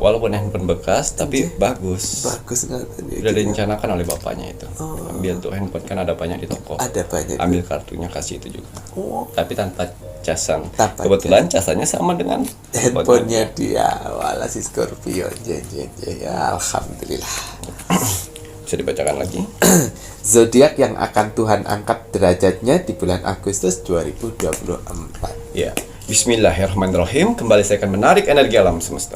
walaupun handphone bekas tapi bagus. Bagus nggak? Sudah direncanakan oleh bapaknya itu. Ambil tuh handphone kan ada banyak di toko. Ada banyak. Ambil kartunya kasih itu juga. Tapi tanpa casan. Tanpa Kebetulan casannya sama dengan handphonenya dia. Walah si Scorpio. Ya, alhamdulillah. Bisa dibacakan lagi. Zodiak yang akan Tuhan angkat derajatnya di bulan Agustus 2024. Ya. Bismillahirrahmanirrahim. Kembali saya akan menarik energi alam semesta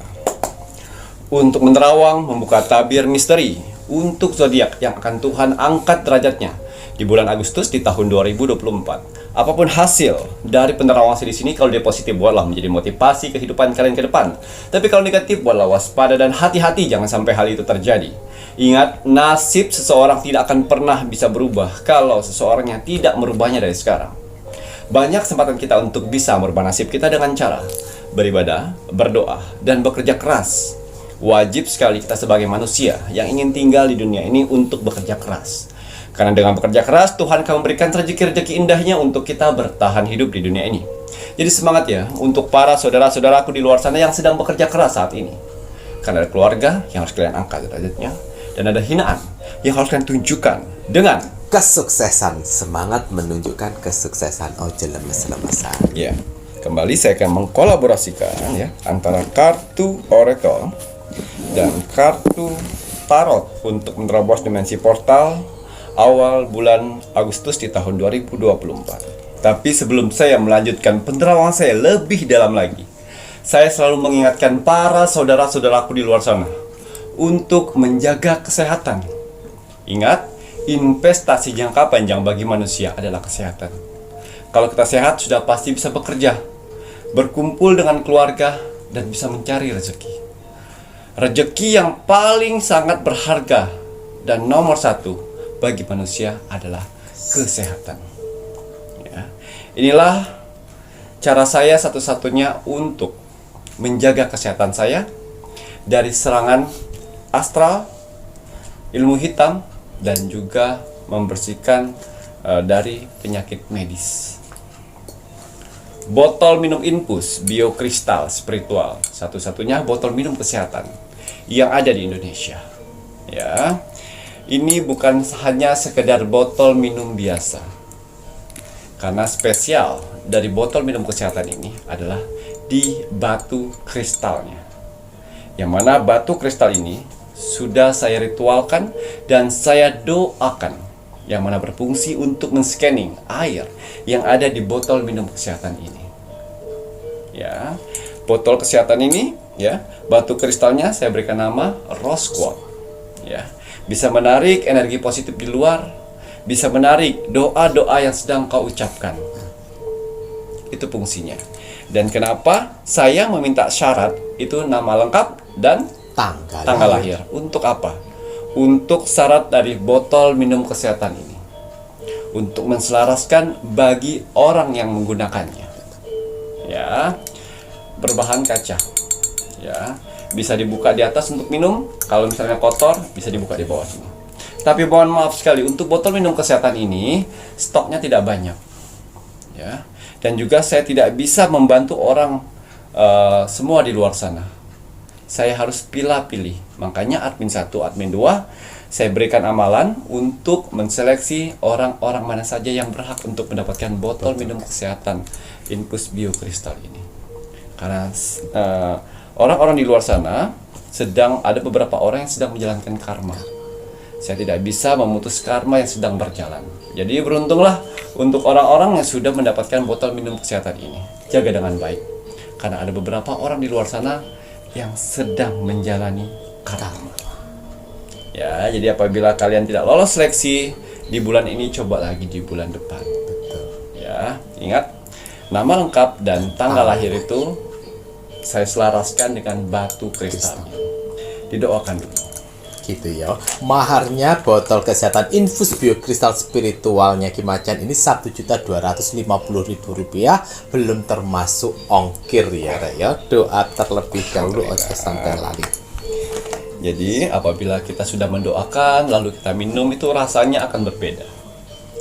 untuk menerawang membuka tabir misteri untuk zodiak yang akan Tuhan angkat derajatnya di bulan Agustus di tahun 2024. Apapun hasil dari penerawangan saya di sini, kalau dia positif buatlah menjadi motivasi kehidupan kalian ke depan. Tapi kalau negatif buatlah waspada dan hati-hati, jangan sampai hal itu terjadi. Ingat, nasib seseorang tidak akan pernah bisa berubah kalau seseorang yang tidak merubahnya dari sekarang. Banyak kesempatan kita untuk bisa merubah nasib kita dengan cara beribadah, berdoa, dan bekerja keras. Wajib sekali kita sebagai manusia yang ingin tinggal di dunia ini untuk bekerja keras. Karena dengan bekerja keras, Tuhan akan memberikan rezeki-rezeki indahnya untuk kita bertahan hidup di dunia ini. Jadi semangat ya untuk para saudara-saudaraku di luar sana yang sedang bekerja keras saat ini. Karena ada keluarga yang harus kalian angkat derajatnya, dan ada hinaan yang harus kalian tunjukkan dengan Kesuksesan, semangat menunjukkan kesuksesan. Oh, lemes-lemesan. ya. Kembali saya akan mengkolaborasikan ya antara kartu Oracle dan kartu Tarot untuk menerobos dimensi portal awal bulan Agustus di tahun 2024. Tapi sebelum saya melanjutkan penerawangan saya lebih dalam lagi, saya selalu mengingatkan para saudara-saudaraku di luar sana untuk menjaga kesehatan. Ingat, investasi jangka panjang bagi manusia adalah kesehatan. Kalau kita sehat, sudah pasti bisa bekerja, berkumpul dengan keluarga, dan bisa mencari rezeki. Rezeki yang paling sangat berharga dan nomor satu bagi manusia adalah kesehatan. Ya. Inilah cara saya satu-satunya untuk menjaga kesehatan saya dari serangan astral, ilmu hitam, dan juga membersihkan dari penyakit medis. Botol minum infus biokristal spiritual, satu-satunya botol minum kesehatan yang ada di Indonesia. Ya. Ini bukan hanya sekedar botol minum biasa. Karena spesial dari botol minum kesehatan ini adalah di batu kristalnya. Yang mana batu kristal ini sudah saya ritualkan dan saya doakan, yang mana berfungsi untuk men-scanning air yang ada di botol minum kesehatan ini. Ya, botol kesehatan ini, ya, batu kristalnya saya berikan nama Rose Quartz. Ya, bisa menarik energi positif di luar, bisa menarik doa-doa yang sedang kau ucapkan. Itu fungsinya. Dan kenapa saya meminta syarat itu nama lengkap dan tanggal lahir. Untuk apa? Untuk syarat dari botol minum kesehatan ini, untuk menselaraskan bagi orang yang menggunakannya. Ya, berbahan kaca. Ya, bisa dibuka di atas untuk minum. Kalau misalnya kotor, bisa dibuka di bawah sini. Tapi mohon maaf sekali, untuk botol minum kesehatan ini stoknya tidak banyak. Ya, dan juga saya tidak bisa membantu orang semua di luar sana. Saya harus pilih-pilih. Makanya admin 1, admin 2, saya berikan amalan untuk menseleksi orang-orang mana saja yang berhak untuk mendapatkan botol minum kesehatan infus biokristal ini. Karena orang-orang di luar sana sedang ada beberapa orang yang sedang menjalankan karma. Saya tidak bisa memutus karma yang sedang berjalan. Jadi beruntunglah untuk orang-orang yang sudah mendapatkan botol minum kesehatan ini. Jaga dengan baik. Karena ada beberapa orang di luar sana yang sedang menjalani karma. Ya, jadi apabila kalian tidak lolos seleksi di bulan ini, coba lagi di bulan depan. Ya, ingat, nama lengkap dan tanggal lahir itu saya selaraskan dengan batu kristal. Didoakan dulu. Gitu ya. Maharnya botol kesehatan infus biokristal spiritualnya Ki Macan ini Rp1.250.000, belum termasuk ongkir ya, Rek ya. Doa terlebih dahulu ojo sampai lali. Jadi apabila kita sudah mendoakan lalu kita minum, itu rasanya akan berbeda.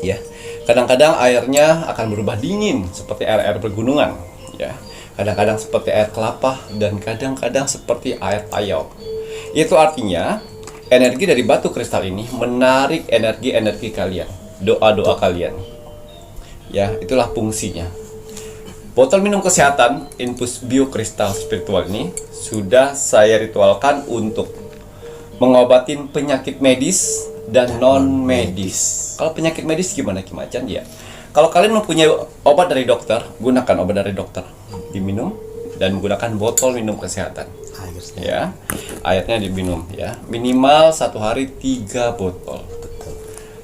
Ya. Kadang-kadang airnya akan berubah dingin seperti air-air pegunungan, ya. Kadang-kadang seperti air kelapa dan kadang-kadang seperti air payau. Itu artinya energi dari batu kristal ini menarik energi-energi kalian, doa-doa kalian. Ya, itulah fungsinya. Botol minum kesehatan infus biokristal spiritual ini sudah saya ritualkan untuk mengobatin penyakit medis dan non medis. Kalau penyakit medis gimana Ki Macan? Ya, Kalau kalian mempunyai obat dari dokter, gunakan obat dari dokter, diminum dan menggunakan botol minum kesehatan. Airnya. Ya, airnya diminum ya, minimal satu hari 3 botol. Betul.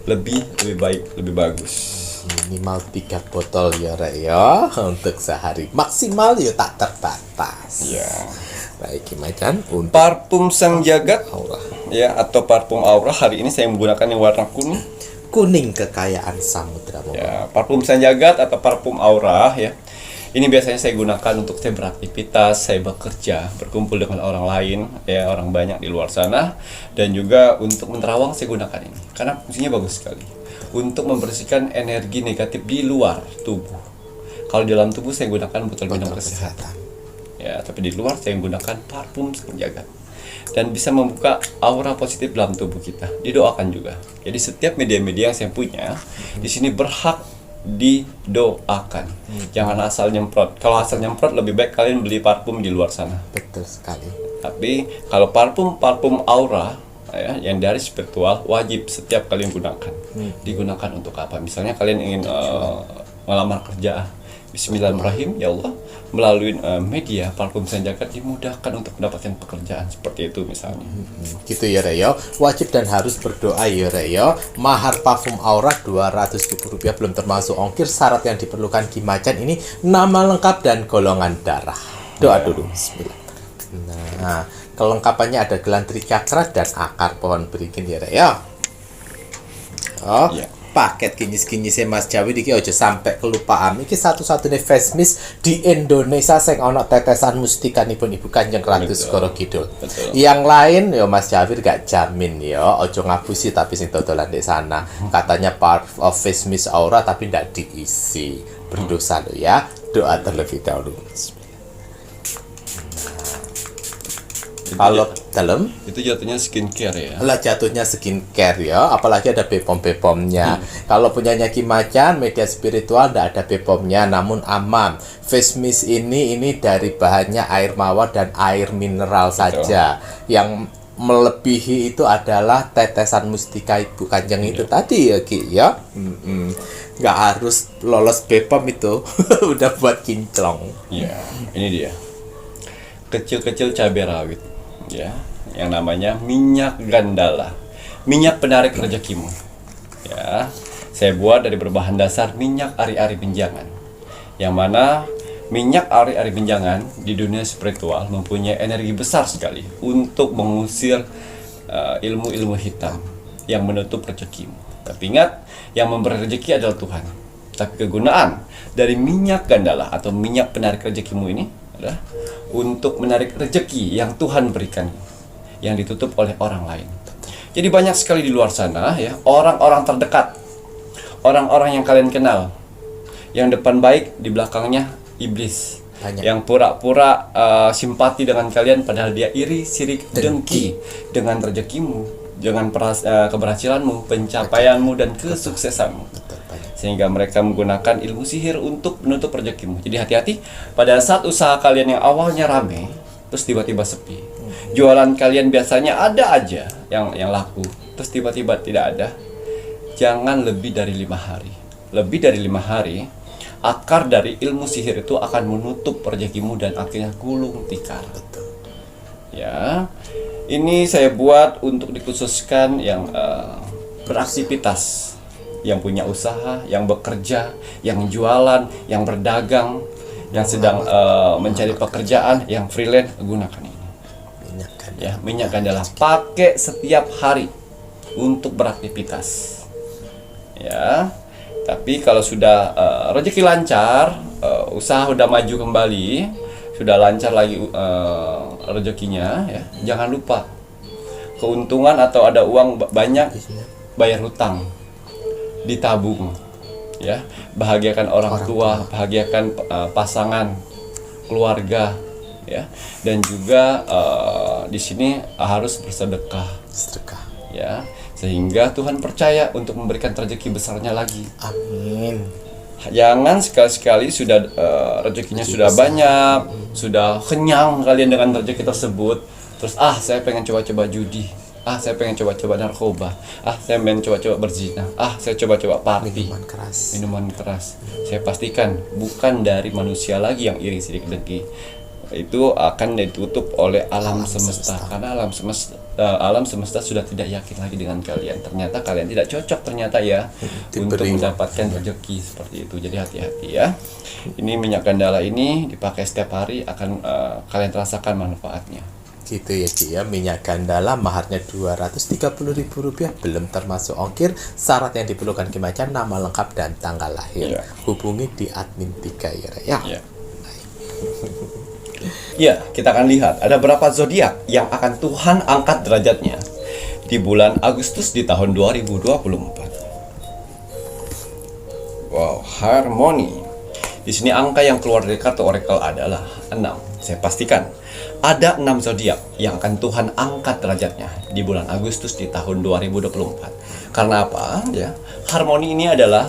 Lebih baik, lebih bagus. Minimal 3 botol ya Rek ya untuk sehari. Maksimal ya tak terbatas. Ya. Baik Macan untuk Parfum Sang Jagat aura. ya, atau parfum aura, hari ini saya menggunakan yang warna kuning. Kuning kekayaan samudra. Ya, parfum Sang Jagat atau parfum aura ya. Ini biasanya saya gunakan untuk saya beraktivitas, saya bekerja, berkumpul dengan orang lain, ya orang banyak di luar sana, dan juga untuk menerawang saya gunakan ini karena fungsinya bagus sekali untuk membersihkan energi negatif di luar tubuh. Kalau di dalam tubuh saya gunakan botol minum kesehatan, ya, tapi di luar saya menggunakan parfum Sang Jagat dan bisa membuka aura positif dalam tubuh kita. Didoakan juga. Jadi setiap media-media yang saya punya di sini berhak didoakan. Jangan asal nyemprot. Kalau asal nyemprot lebih baik kalian beli parfum di luar sana. Betul sekali. Tapi kalau parfum aura ya, yang dari spiritual wajib setiap kalian gunakan. Digunakan untuk apa? Misalnya kalian ingin melamar kerja. Bismillahirrahmanirrahim, ya Allah, melalui media parfum Sang Jagat dimudahkan untuk mendapatkan pekerjaan, seperti itu misalnya. Gitu ya Reyo, wajib dan harus berdoa ya Reyo. Mahar parfum aura Rp200.000 belum termasuk ongkir. Syarat yang diperlukan Kimacan ini nama lengkap dan golongan darah. Doa dulu. Bismillah. Nah, kelengkapannya ada gelang tricakra dan akar pohon beringin ya Reyo. Oh, Iya. paket kinyis-kinyisnya Mas Jawi iki aja sampai kelupaan. Iki satu-satunya face mist di Indonesia sing ana tetesan mustikanipun Ibu Kanjeng Ratu Betul. Segara Kidul. Betul. Yang lain ya Mas Jawi gak jamin ya, aja ngapusi tapi sing dodolan di sana. Katanya part of face mist aura tapi ndak diisi. Berdosa lo ya. Doa terlebih dahulu. Kalau dalam Itu jatuhnya skincare ya. lah jatuhnya skincare ya, apalagi ada Bepom-Bepomnya. Kalau punyanya Kimacan media spiritual ndak ada Bepomnya, namun aman. Face mist ini dari bahannya air mawar dan air mineral saja. Yang melebihi itu adalah tetesan mustika Ibu Kanjeng itu tadi ya Ki ya. Nggak harus lolos Bepom itu. Udah buat kinclong. Ya, ini dia. Kecil-kecil cabai rawit. Ya, yang namanya minyak gandala, minyak penarik rezekimu. Ya, saya buat dari berbahan dasar minyak ari-ari benjangan. Yang mana minyak ari-ari benjangan di dunia spiritual mempunyai energi besar sekali untuk mengusir ilmu-ilmu hitam yang menutup rezekimu. Tapi ingat, yang memberi rezeki adalah Tuhan. Tapi kegunaan dari minyak gandala atau minyak penarik rezekimu ini adalah untuk menarik rezeki yang Tuhan berikan, yang ditutup oleh orang lain. Jadi banyak sekali di luar sana ya, orang-orang terdekat, orang-orang yang kalian kenal, yang depan baik, di belakangnya iblis. Banyak. Yang pura-pura simpati dengan kalian padahal dia iri, sirik, dengki dengan rezekimu, dengan keberhasilanmu, pencapaianmu dan kesuksesanmu. Sehingga mereka menggunakan ilmu sihir untuk menutup rezekimu. Jadi hati-hati pada saat usaha kalian yang awalnya rame, terus tiba-tiba sepi. Jualan kalian biasanya ada aja yang laku, terus tiba-tiba tidak ada. Jangan lebih dari 5 hari. Lebih dari 5 hari, akar dari ilmu sihir itu akan menutup rezekimu dan akhirnya gulung tikar. Ya, ini saya buat untuk dikhususkan yang beraktivitas, yang punya usaha, yang bekerja, yang jualan, yang berdagang, yang sedang mencari pekerjaan, yang freelance, gunakan ini. Minyak gandala pakai setiap hari untuk beraktivitas. Ya. Tapi kalau sudah rezeki lancar, usaha udah maju kembali, sudah lancar lagi rezekinya, ya, jangan lupa keuntungan atau ada uang banyak, bayar hutang, ditabung, ya, bahagiakan orang tua, bahagiakan pasangan, keluarga, ya, dan juga di sini harus bersedekah, ya, sehingga Tuhan percaya untuk memberikan rezeki besarnya lagi. Amin. Jangan sekali-sekali sudah rezekinya sudah banyak, sudah kenyang kalian dengan rezeki tersebut, terus saya pengen coba-coba judi. Ah, saya pengen coba-coba narkoba. Ah, saya pengen coba-coba berzina. Ah, saya coba-coba party. Minuman keras. Saya pastikan bukan dari manusia lagi yang iri sirik dengki. Itu akan ditutup oleh alam semesta. Karena alam semesta sudah tidak yakin lagi dengan kalian. Ternyata kalian tidak cocok ternyata ya untuk mendapatkan rezeki seperti itu. Jadi hati-hati ya. Ini minyak gandala ini dipakai setiap hari akan kalian rasakan manfaatnya. Gitu ya Ki ya, minyak gandala maharnya Rp230.000, belum termasuk ongkir. Syarat yang diperlukan Ki Macan nama lengkap dan tanggal lahir. Ya. Hubungi di admin 3 ya. Ya, kita akan lihat ada berapa zodiak yang akan Tuhan angkat derajatnya di bulan Agustus di tahun 2024. Wow, harmoni. Di sini angka yang keluar dari kartu oracle adalah 6. Saya pastikan ada 6 zodiak yang akan Tuhan angkat derajatnya di bulan Agustus di tahun 2024. Karena apa? Ya, harmoni ini adalah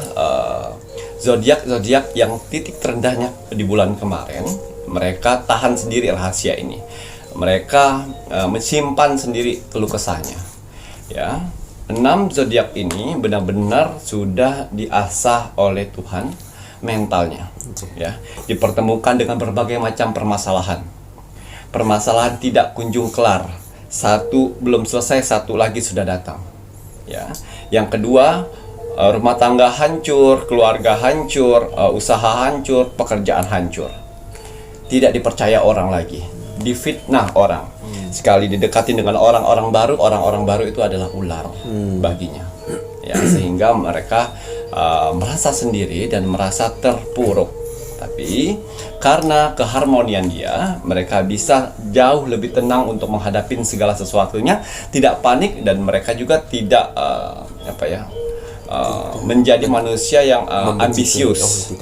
zodiak yang titik terendahnya di bulan kemarin. Mereka tahan sendiri rahasia ini. Mereka menyimpan sendiri keluh kesahnya. Ya, 6 zodiak ini benar-benar sudah diasah oleh Tuhan mentalnya. Ya, dipertemukan dengan berbagai macam permasalahan. Permasalahan tidak kunjung kelar. Satu belum selesai, satu lagi sudah datang. Ya, yang kedua, rumah tangga hancur, keluarga hancur, usaha hancur, pekerjaan hancur. Tidak dipercaya orang lagi, difitnah orang. Sekali didekatin dengan orang-orang baru itu adalah ular baginya. Ya, sehingga mereka merasa sendiri dan merasa terpuruk. Tapi karena keharmonian dia, mereka bisa jauh lebih tenang untuk menghadapi segala sesuatunya, tidak panik, dan mereka juga tidak menjadi manusia yang ambisius.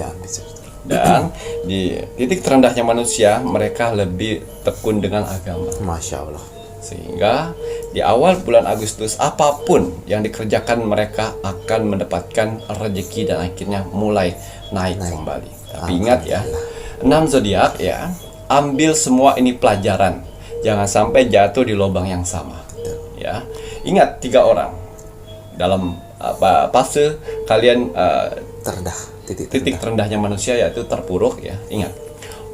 Dan di titik terendahnya manusia, mereka lebih tekun dengan agama. Masya Allah. Sehingga di awal bulan Agustus, apapun yang dikerjakan mereka akan mendapatkan rezeki dan akhirnya mulai naik kembali. Tapi ingat ya, 6 zodiak ya, ambil semua ini pelajaran. Jangan sampai jatuh di lubang yang sama. Ya, ingat 3 orang dalam fase kalian terendah, titik terendahnya manusia yaitu terpuruk ya. Ingat,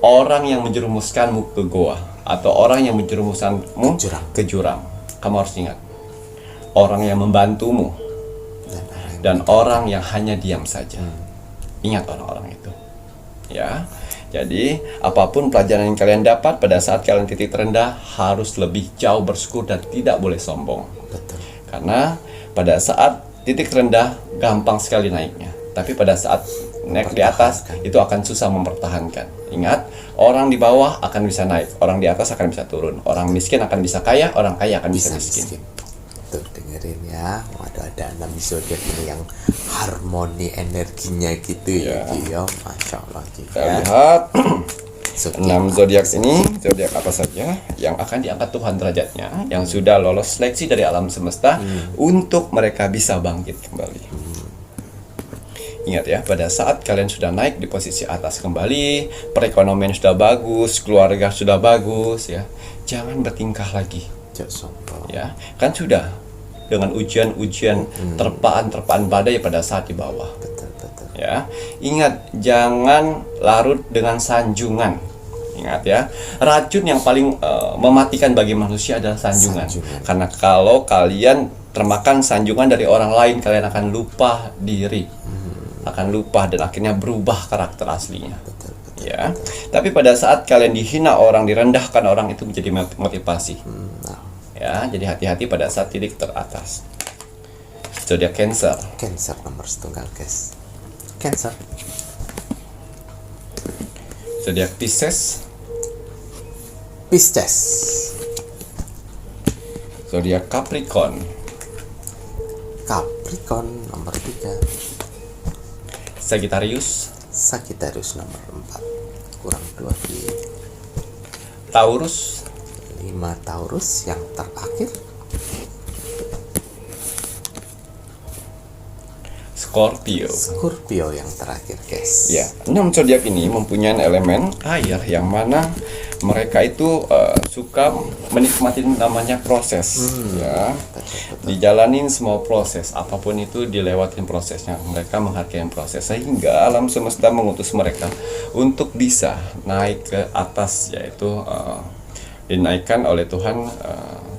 orang yang menjerumuskanmu ke goa atau orang yang menjerumuskanmu ke jurang. Kamu harus ingat, orang yang membantumu dan orang yang hanya diam saja. Ingat orang-orang itu. Ya. Jadi, apapun pelajaran yang kalian dapat pada saat kalian titik terendah, harus lebih jauh bersyukur dan tidak boleh sombong. Betul. Karena pada saat titik terendah gampang sekali naiknya. Tapi pada saat naik di atas itu akan susah mempertahankan. Ingat, orang di bawah akan bisa naik, orang di atas akan bisa turun, orang miskin akan bisa kaya, orang kaya akan bisa miskin. Tuh dengerin ya, waduh ada 6 zodiak ini yang harmoni energinya gitu ya. Masya Allah. Kita lihat 6 zodiak ini, zodiak apa saja yang akan diangkat Tuhan derajatnya, yang sudah lolos seleksi dari alam semesta untuk mereka bisa bangkit kembali. Ingat ya, pada saat kalian sudah naik di posisi atas kembali, perekonomian sudah bagus, keluarga sudah bagus ya, jangan bertingkah lagi. Ya, kan sudah dengan ujian-ujian terpaan badai pada saat di bawah. Ya, ingat jangan larut dengan sanjungan. Ingat ya, racun yang paling mematikan bagi manusia adalah sanjungan. Karena kalau kalian termakan sanjungan dari orang lain, kalian akan lupa diri, akan lupa dan akhirnya berubah karakter aslinya. Ya, tapi pada saat kalian dihina orang, direndahkan orang, itu menjadi motivasi. Ya, jadi hati-hati pada saat titik teratas. Zodiak Cancer. Cancer nomor 1 guys. Cancer. Zodiak Pisces. Pisces. Zodiak Capricorn. Capricorn nomor 3. Sagittarius. Sagittarius nomor 4. Kurang 2 di Taurus. 5 Taurus yang terakhir. Scorpio. Scorpio yang terakhir guys. Ya, 6 zodiak ini mempunyai elemen air yang mana mereka itu suka menikmati namanya proses, ya. Dijalanin semua proses, apapun itu dilewatin prosesnya. Mereka menghargai proses sehingga alam semesta mengutus mereka untuk bisa naik ke atas, yaitu dinaikkan oleh Tuhan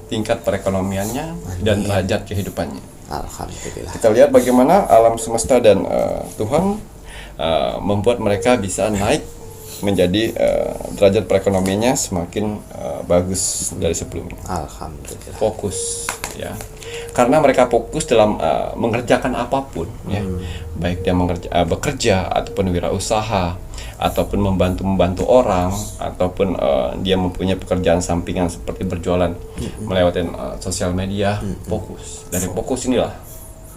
tingkat perekonomiannya dan derajat kehidupannya. Alhamdulillah. Kita lihat bagaimana alam semesta dan Tuhan membuat mereka bisa naik menjadi derajat perekonomiannya semakin bagus dari sebelumnya. Alhamdulillah. Fokus, ya, karena mereka fokus dalam mengerjakan apapun, ya, baik dia bekerja ataupun wirausaha ataupun membantu orang ataupun dia mempunyai pekerjaan sampingan seperti berjualan melewati sosial media. Fokus, dari fokus inilah,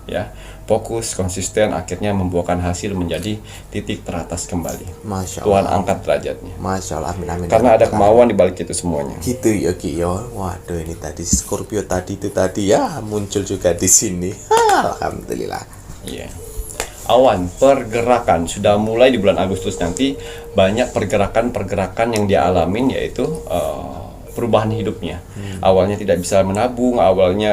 ya, fokus konsisten akhirnya membuahkan hasil menjadi titik teratas kembali. Masya Tuhan Allah. angkat derajatnya. Masya Allah, amin amin. Karena ada kemauan di balik itu semuanya. Gitu ya Ki ya. Waduh, ini tadi Scorpio tadi ya muncul juga di sini. Alhamdulillah. Iya. Awan pergerakan sudah mulai di bulan Agustus nanti, banyak pergerakan yang dia alamin, yaitu perubahan hidupnya. Awalnya tidak bisa menabung, awalnya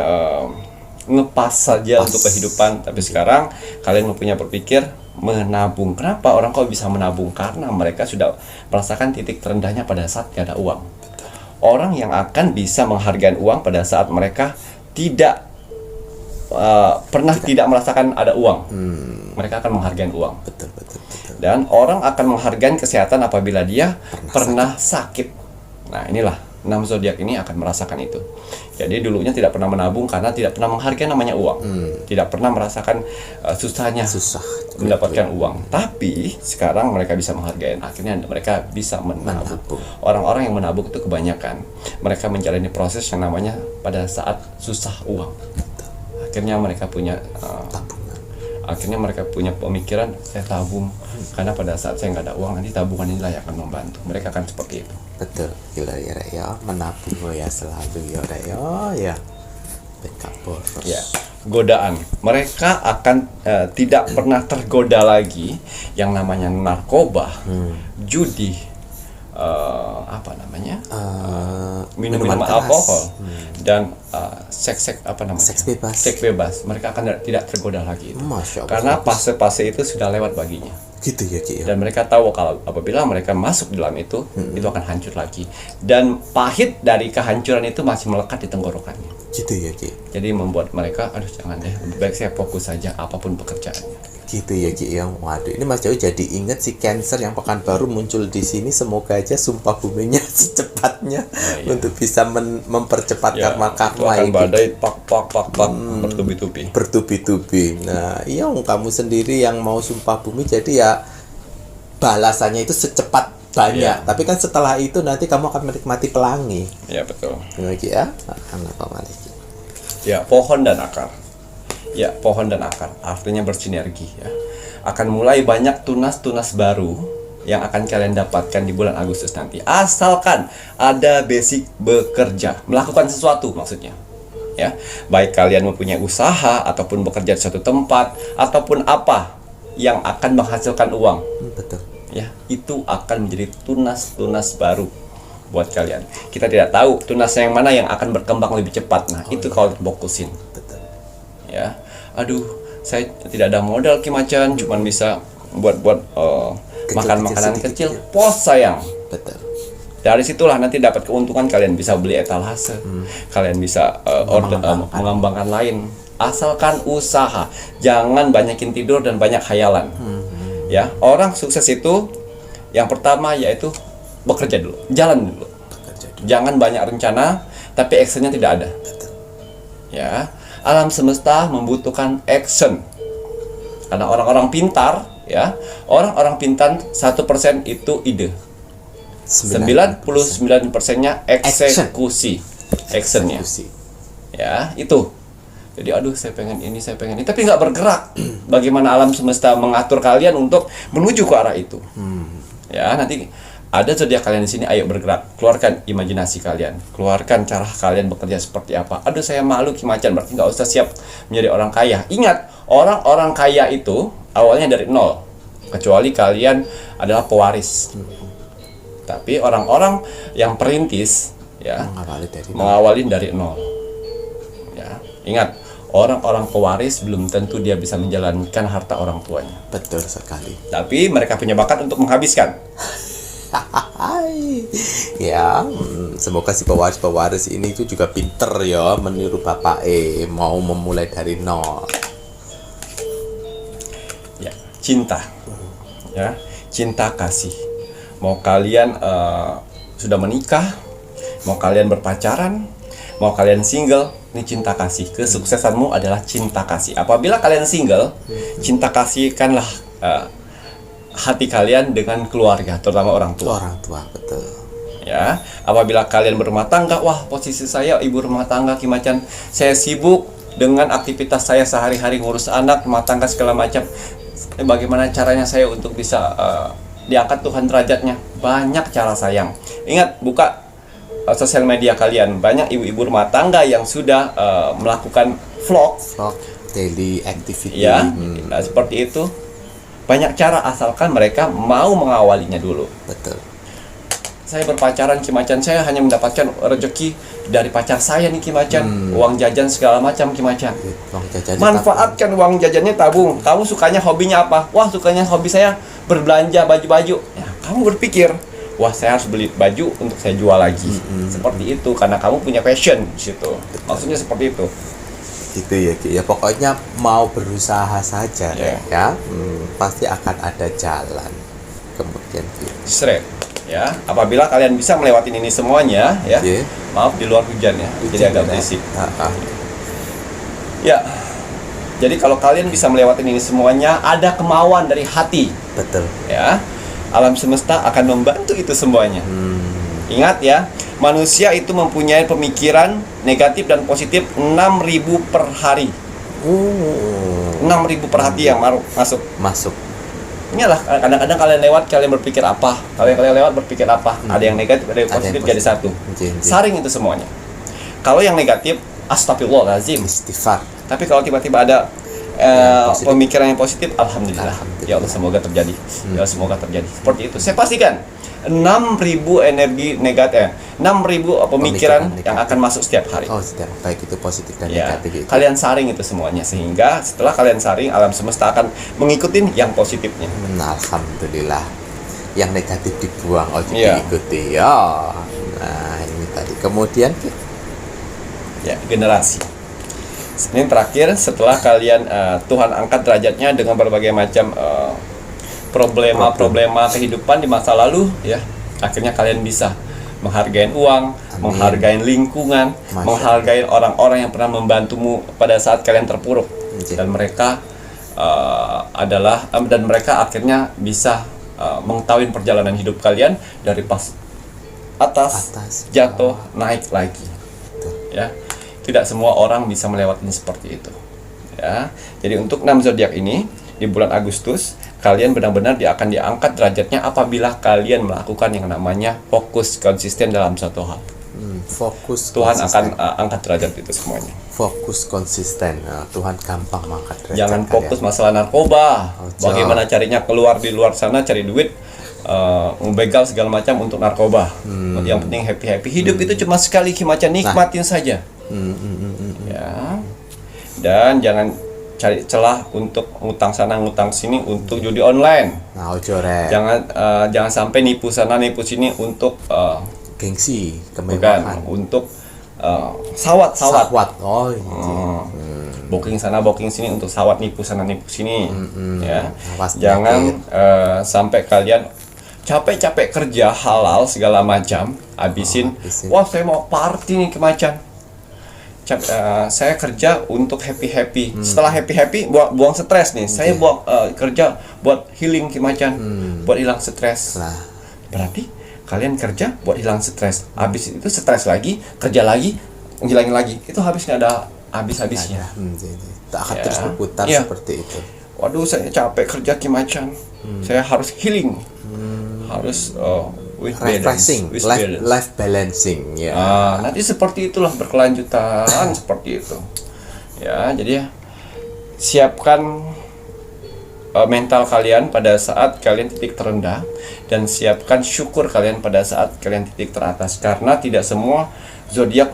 ngepas saja untuk kehidupan, tapi sekarang kalian mempunyai berpikir menabung. Kenapa orang kok bisa menabung? Karena mereka sudah merasakan titik terendahnya pada saat tidak ada uang. Orang yang akan bisa menghargai uang pada saat mereka tidak tidak merasakan ada uang, mereka akan menghargai uang. Betul. Dan orang akan menghargai kesehatan apabila dia pernah sakit. Nah, inilah 6 zodiak ini akan merasakan itu. Jadi dulunya tidak pernah menabung karena tidak pernah menghargai namanya uang. Tidak pernah merasakan susah mendapatkan uang. Tapi sekarang mereka bisa menghargai. Akhirnya mereka bisa menabung. Orang-orang yang menabung itu kebanyakan mereka menjalani proses yang namanya pada saat susah uang. Akhirnya mereka punya akhirnya mereka punya pemikiran, saya tabung karena pada saat saya nggak ada uang, nanti tabungan inilah yang akan membantu. Mereka akan seperti itu. Betul, gila ya Rek ya, menabung ya selalu ya Rek ya. Backup boros. Ya, godaan. Mereka akan tidak pernah tergoda lagi yang namanya narkoba, judi, minum-minuman alkohol, dan seks bebas. Mereka akan tidak tergoda lagi itu. Masya Allah. Karena fase-fase itu sudah lewat baginya. Gitu ya Ki ya. Dan mereka tahu kalau apabila mereka masuk dalam itu akan hancur lagi. Dan pahit dari kehancuran itu masih melekat di tenggorokannya. Gitu ya Ki. Jadi membuat mereka, aduh jangan deh, lebih baik saya fokus saja apapun pekerjaannya. Gitu ya Ki ya. Waduh, ini Mas Jawi jadi inget si Cancer yang pekan baru muncul di sini. Semoga aja sumpah buminya secepatnya untuk bisa mempercepat karma-karma itu. Akan badai pak bertubi-tubi. Nah, iya kamu sendiri yang mau sumpah bumi, jadi ya balasannya itu secepat banyak. Tapi kan setelah itu nanti kamu akan menikmati pelangi. Iya betul. Lagi ya. Apa lagi? Ya, pohon dan akar. Ya, pohon dan akar artinya bersinergi ya. Akan mulai banyak tunas-tunas baru yang akan kalian dapatkan di bulan Agustus nanti. Asalkan ada basic bekerja, melakukan sesuatu maksudnya. Ya, baik kalian mempunyai usaha ataupun bekerja di suatu tempat ataupun apa yang akan menghasilkan uang. Betul. Ya, itu akan menjadi tunas-tunas baru buat kalian. Kita tidak tahu tunas yang mana yang akan berkembang lebih cepat. Nah, itu kalau fokusin. Betul. Ya, aduh, saya tidak ada modal Kimacan, cuman bisa buat makan makanan kecil. Pos sayang. Betul. Dari situlah nanti dapat keuntungan, kalian bisa beli etalase, kalian bisa mengembangkan lain. Asalkan usaha, jangan banyakin tidur dan banyak khayalan. Ya, orang sukses itu yang pertama yaitu bekerja dulu, jalan dulu. Jangan banyak rencana, tapi actionnya tidak ada. Ya, alam semesta membutuhan action. Karena orang-orang pintar, ya, orang-orang pintar 1% itu ide. 99%-nya eksekusi, actionnya. Ya, itu. Jadi aduh saya pengen ini, tapi nggak bergerak. Bagaimana alam semesta mengatur kalian untuk menuju ke arah itu? Ya, nanti ada zodiak kalian di sini, ayo bergerak, keluarkan imajinasi kalian, keluarkan cara kalian bekerja seperti apa. Aduh saya malu Kimacan, berarti nggak usah siap menjadi orang kaya. Ingat, orang-orang kaya itu awalnya dari nol, kecuali kalian adalah pewaris. Tapi orang-orang yang perintis ya mengawali dari mengawali dari nol. Ya, ingat, orang-orang pewaris belum tentu dia bisa menjalankan harta orang tuanya. betul sekali. Tapi mereka punya bakat untuk menghabiskan. Ya, semoga si pewaris-pewaris ini itu juga pinter ya meniru bapak mau memulai dari nol. Ya, cinta. Ya, cinta kasih. Mau kalian sudah menikah, mau kalian berpacaran, mau kalian single, ini cinta kasih. Kesuksesanmu adalah cinta kasih. Apabila kalian single, cinta kasihkanlah hati kalian dengan keluarga, terutama orang tua. Orang tua, betul. Ya, apabila kalian berumah tangga, wah posisi saya ibu rumah tangga Kimacan, saya sibuk dengan aktivitas saya sehari-hari ngurus anak, rumah tangga segala macam. Bagaimana caranya saya untuk bisa diangkat Tuhan derajatnya? Banyak cara sayang. Ingat, buka sosial media kalian, banyak ibu-ibu rumah tangga yang sudah melakukan vlog, daily activity. ya, nah, seperti itu. Banyak cara asalkan mereka mau mengawalinya dulu. Betul. Saya berpacaran Kimacan, saya hanya mendapatkan rezeki dari pacar saya nih Kimacan, uang jajan segala macam Kimacan. Uang jajannya Manfaatkan uang jajannya, tabung. Kamu sukanya hobinya apa? Wah, sukanya hobi saya berbelanja baju-baju. Ya, kamu berpikir, wah saya harus beli baju untuk saya jual lagi. Seperti itu, karena kamu punya passion di situ. Maksudnya seperti itu. gitu ya Ki. Ya pokoknya mau berusaha saja Ya. ya, pasti akan ada jalan kemudian gitu. Straight. Ya, apabila kalian bisa melewati ini semuanya, ya. Iya. Maaf di luar hujan ya, jadi agak berisik. Ya. Jadi kalau kalian bisa melewati ini semuanya, ada kemauan dari hati. Betul. Ya, alam semesta akan membantu itu semuanya. Ingat ya, manusia itu mempunyai pemikiran negatif dan positif 6.000 per hari. 6.000 per hati yang masuk. Inilah, kadang-kadang kalian lewat, kalian berpikir apa? Kalian lewat berpikir apa? Ada yang negatif, ada yang positif, jadi satu. Saring itu semuanya. Kalau yang negatif, astagfirullahaladzim, Istighfar. tapi kalau tiba-tiba ada pemikiran yang positif, alhamdulillah. Ya Allah, semoga terjadi. Ya Allah, semoga terjadi. Seperti itu. Saya pastikan 6.000 energi negatif, 6.000 pemikiran yang akan masuk setiap hari. Oh, setiap baik itu positif dan Ya, negatif itu. kalian saring itu semuanya, sehingga setelah kalian saring, alam semesta akan mengikutin yang positifnya. Alhamdulillah. Yang negatif dibuang, Iya. diikuti ya. Nah, ini tadi. Kemudian Ya, generasi. Ini terakhir, setelah kalian Tuhan angkat derajatnya dengan berbagai macam problema kehidupan di masa lalu, ya, akhirnya kalian bisa menghargai uang, menghargai lingkungan, menghargai orang-orang yang pernah membantumu pada saat kalian terpuruk, dan mereka dan mereka akhirnya bisa mengetahui perjalanan hidup kalian dari pas atas jatuh naik lagi. Ya, tidak semua orang bisa melewatinya seperti itu. Ya, jadi untuk 6 zodiak ini di bulan Agustus, kalian benar-benar akan diangkat derajatnya apabila kalian melakukan yang namanya fokus konsisten dalam satu hal. Fokus Tuhan konsisten. akan angkat derajat itu semuanya. Fokus konsisten. Nah, Tuhan gampang mengangkat derajat. Jangan kalian. fokus masalah narkoba. Bagaimana carinya keluar di luar sana cari duit, membegal segala macam untuk narkoba. Yang penting happy. Hidup itu cuma sekali, Kimacan, nikmatin saja. Ya. Dan jangan cari celah untuk ngutang sana ngutang sini untuk judi online. Nah, ojo rek. Jangan sampai nipu sana nipu sini untuk Gengsi, bukan kemewahan. untuk sawat. Oh, iya. Booking sana booking sini untuk sawat, nipu sana nipu sini. Ya. Awas Jangan sampai kalian capek-capek kerja halal segala macam, habisin. Wah, saya mau party nih Kimacan. Saya kerja untuk happy. Setelah happy buang stres nih. Saya kerja buat healing Kimacan, buat hilang stres. Nah, Berarti kalian kerja buat hilang stres. Habis itu stres lagi, kerja lagi, ngilangin lagi. Itu habis nggak ada habis-habisnya. tak akan Ya. terus berputar Iya. seperti itu. Waduh, saya capek kerja Kimacan. Saya harus healing. Harus with Refreshing, balance, with balance. life balancing ya. Nanti seperti itulah berkelanjutan seperti itu. Ya, jadi ya siapkan mental kalian pada saat kalian titik terendah, dan siapkan syukur kalian pada saat kalian titik teratas, karena tidak semua zodiak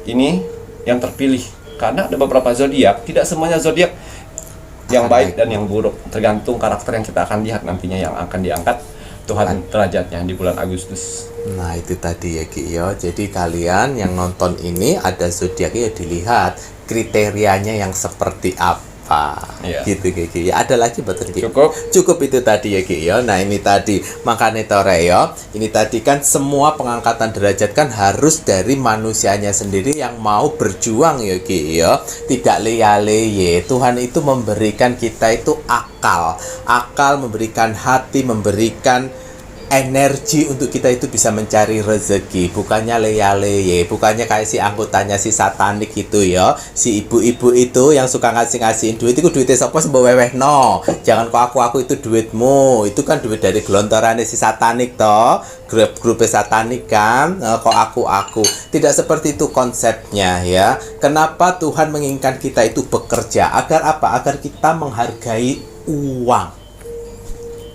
ini yang terpilih, karena ada beberapa zodiak, tidak semuanya zodiak yang baik dan yang buruk, tergantung karakter yang kita akan lihat nantinya yang akan diangkat Tuhan derajatnya di bulan Agustus. Nah itu tadi ya Ki yo. Jadi kalian yang nonton ini ada zodiaknya ya, dilihat kriterianya yang seperti apa. Iya. Gitu Ki. Ada lagi betul Ki? Cukup Itu tadi ya Ki yo. Nah ini tadi makanya tore yo. Ini tadi kan semua pengangkatan derajat kan harus dari manusianya sendiri yang mau berjuang ya Ki yo. Tidak leye-leye. Tuhan itu memberikan kita itu akal, memberikan hati, memberikan energi untuk kita itu bisa mencari rezeki, bukannya leye-leye, bukannya kayak si anggotanya si satanik itu ya, si ibu-ibu itu yang suka ngasihin duit itu duitnya siapa sih weweh no, jangan kok aku itu duitmu, itu kan duit dari gelontorannya si satanik toh, grup satanik kan, kok aku tidak seperti itu konsepnya ya. Kenapa Tuhan menginginkan kita itu bekerja agar apa? Agar kita menghargai uang.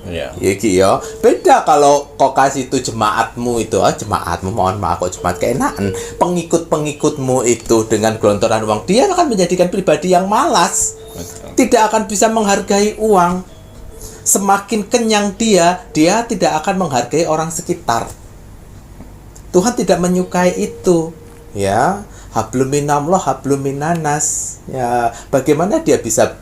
Iya. Ya Ki ya. Beda kalau kok kasih itu jemaatmu itu, jemaatmu mohon maaf kok jemaat keenakan. Pengikut-pengikutmu itu dengan gelontoran uang, dia akan menjadikan pribadi yang malas. Betul. Tidak akan bisa menghargai uang. Semakin kenyang dia tidak akan menghargai orang sekitar. Tuhan tidak menyukai itu. Ya. Hablum minallah, hablum minanas. Ya, bagaimana dia bisa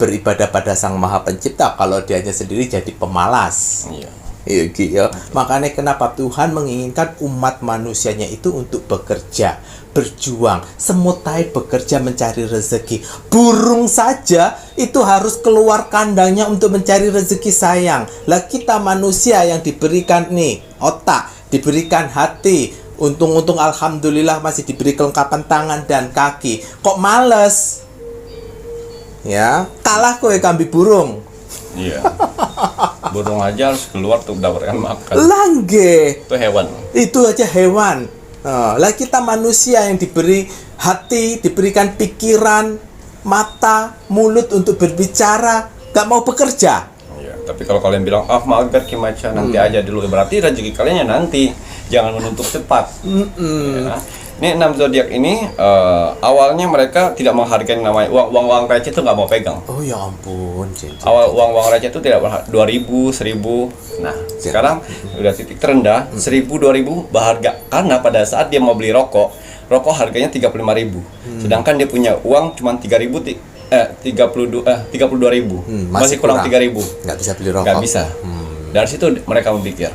beribadah pada Sang Maha Pencipta kalau dianya sendiri jadi pemalas? Iya. Iya, Ki, ya. Makanya kenapa Tuhan menginginkan umat manusianya itu untuk bekerja, berjuang, semut tai bekerja mencari rezeki. Burung saja itu harus keluar kandangnya untuk mencari rezeki sayang. Lah kita manusia yang diberikan nih otak, diberikan hati, untung-untung alhamdulillah masih diberi kelengkapan tangan dan kaki. Kok males? Ya, kalah kowe kambi burung. Iya. Burung aja harus keluar untuk mendapatkan makan. Langge. Itu hewan. Itu aja hewan. Lah kita manusia yang diberi hati, diberikan pikiran, mata, mulut untuk berbicara, gak mau bekerja. Iya. Tapi kalau kalian bilang, mager Kimaca, nanti aja dulu, berarti rezeki kalian ya nanti. Jangan menuntut cepat. Ya. Ini 6 zodiak ini awalnya mereka tidak menghargai namanya uang receh itu nggak mau pegang. Oh ya ampun. Awal uang receh itu tidak 2.000, 1.000. Nah, sekarang udah titik terendah 1.000, 2.000 berharga karena pada saat dia mau beli rokok harganya 35.000. Sedangkan dia punya uang cuma 32.000. Masih kurang 3.000. Nggak bisa beli rokok. Nggak bisa. Dari situ mereka memikir.